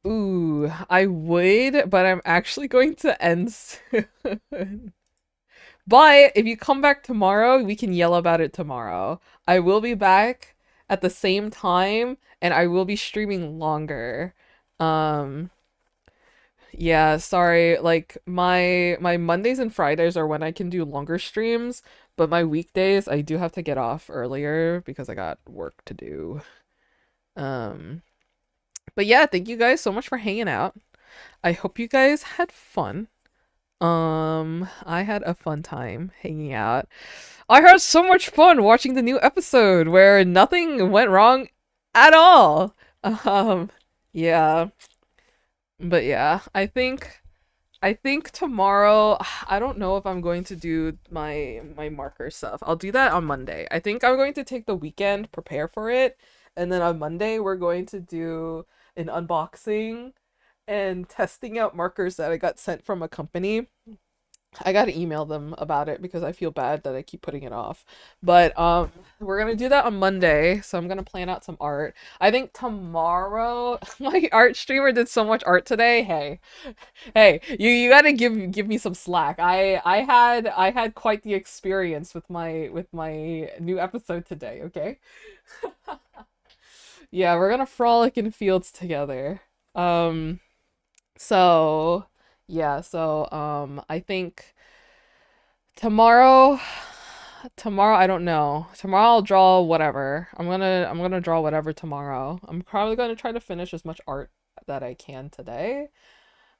Ooh, I would, but I'm actually going to end soon. But if you come back tomorrow, we can yell about it tomorrow. I will be back at the same time, and I will be streaming longer. Yeah, sorry. Like my Mondays and Fridays are when I can do longer streams, but my weekdays I do have to get off earlier because I got work to do. Um, but yeah, thank you guys so much for hanging out. I hope you guys had fun. I had a fun time hanging out. I had so much fun watching the new episode where nothing went wrong at all. Yeah. But yeah, I think tomorrow, I don't know if I'm going to do my marker stuff. I'll do that on Monday. I think I'm going to take the weekend, prepare for it, and then on Monday we're going to do an unboxing and testing out markers that I got sent from a company. I gotta email them about it because I feel bad that I keep putting it off. But we're gonna do that on Monday, so I'm gonna plan out some art. I think tomorrow my art streamer did so much art today. Hey, you gotta give me some slack. I had quite the experience with my new episode today, okay? Yeah, we're gonna frolic in fields together. So yeah, I think tomorrow I don't know. Tomorrow I'll draw whatever. I'm gonna draw whatever tomorrow. I'm probably gonna try to finish as much art that I can today.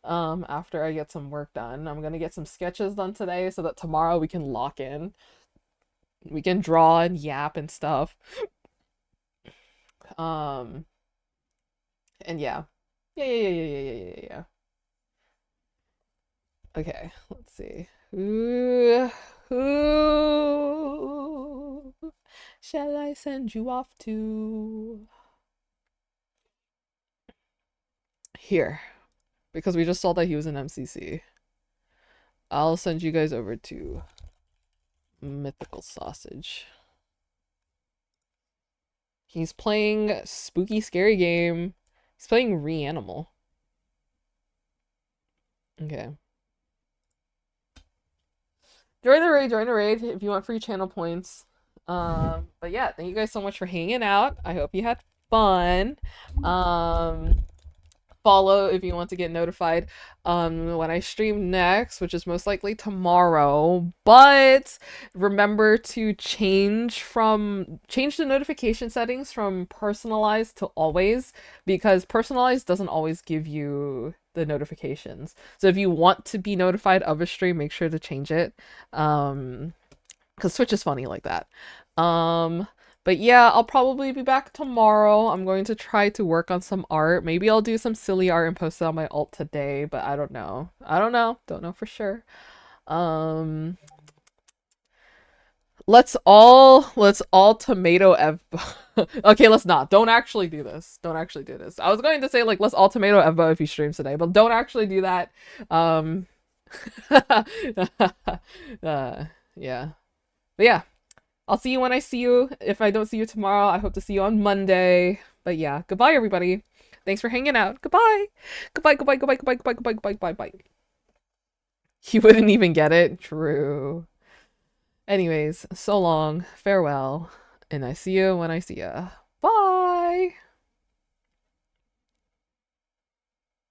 After I get some work done. I'm gonna get some sketches done today so that tomorrow we can lock in. We can draw and yap and stuff. Um and yeah. Yeah. Okay, let's see. Who shall I send you off to? Here, because we just saw that he was in MCC. I'll send you guys over to Mythical Sausage. He's playing Spooky Scary Game. He's playing Reanimal. Okay. Join the raid if you want free channel points. But yeah, thank you guys so much for hanging out. I hope you had fun. Follow if you want to get notified when I stream next, which is most likely tomorrow. But remember to change the notification settings from personalized to always, because personalized doesn't always give you the notifications. So if you want to be notified of a stream, make sure to change it. Because Twitch is funny like that. But yeah, I'll probably be back tomorrow. I'm going to try to work on some art. Maybe I'll do some silly art and post it on my alt today, but I don't know. Don't know for sure. Let's all tomato Okay, let's not. Don't actually do this. I was going to say, like, let's all tomato Evbo if he streams today, but don't actually do that. Yeah. But yeah, I'll see you when I see you. If I don't see you tomorrow, I hope to see you on Monday. But yeah, goodbye, everybody. Thanks for hanging out. Goodbye. Goodbye, goodbye, goodbye, goodbye, goodbye, goodbye, goodbye, goodbye, bye. You wouldn't even get it? True. Anyways, so long, farewell, and I see you when I see ya.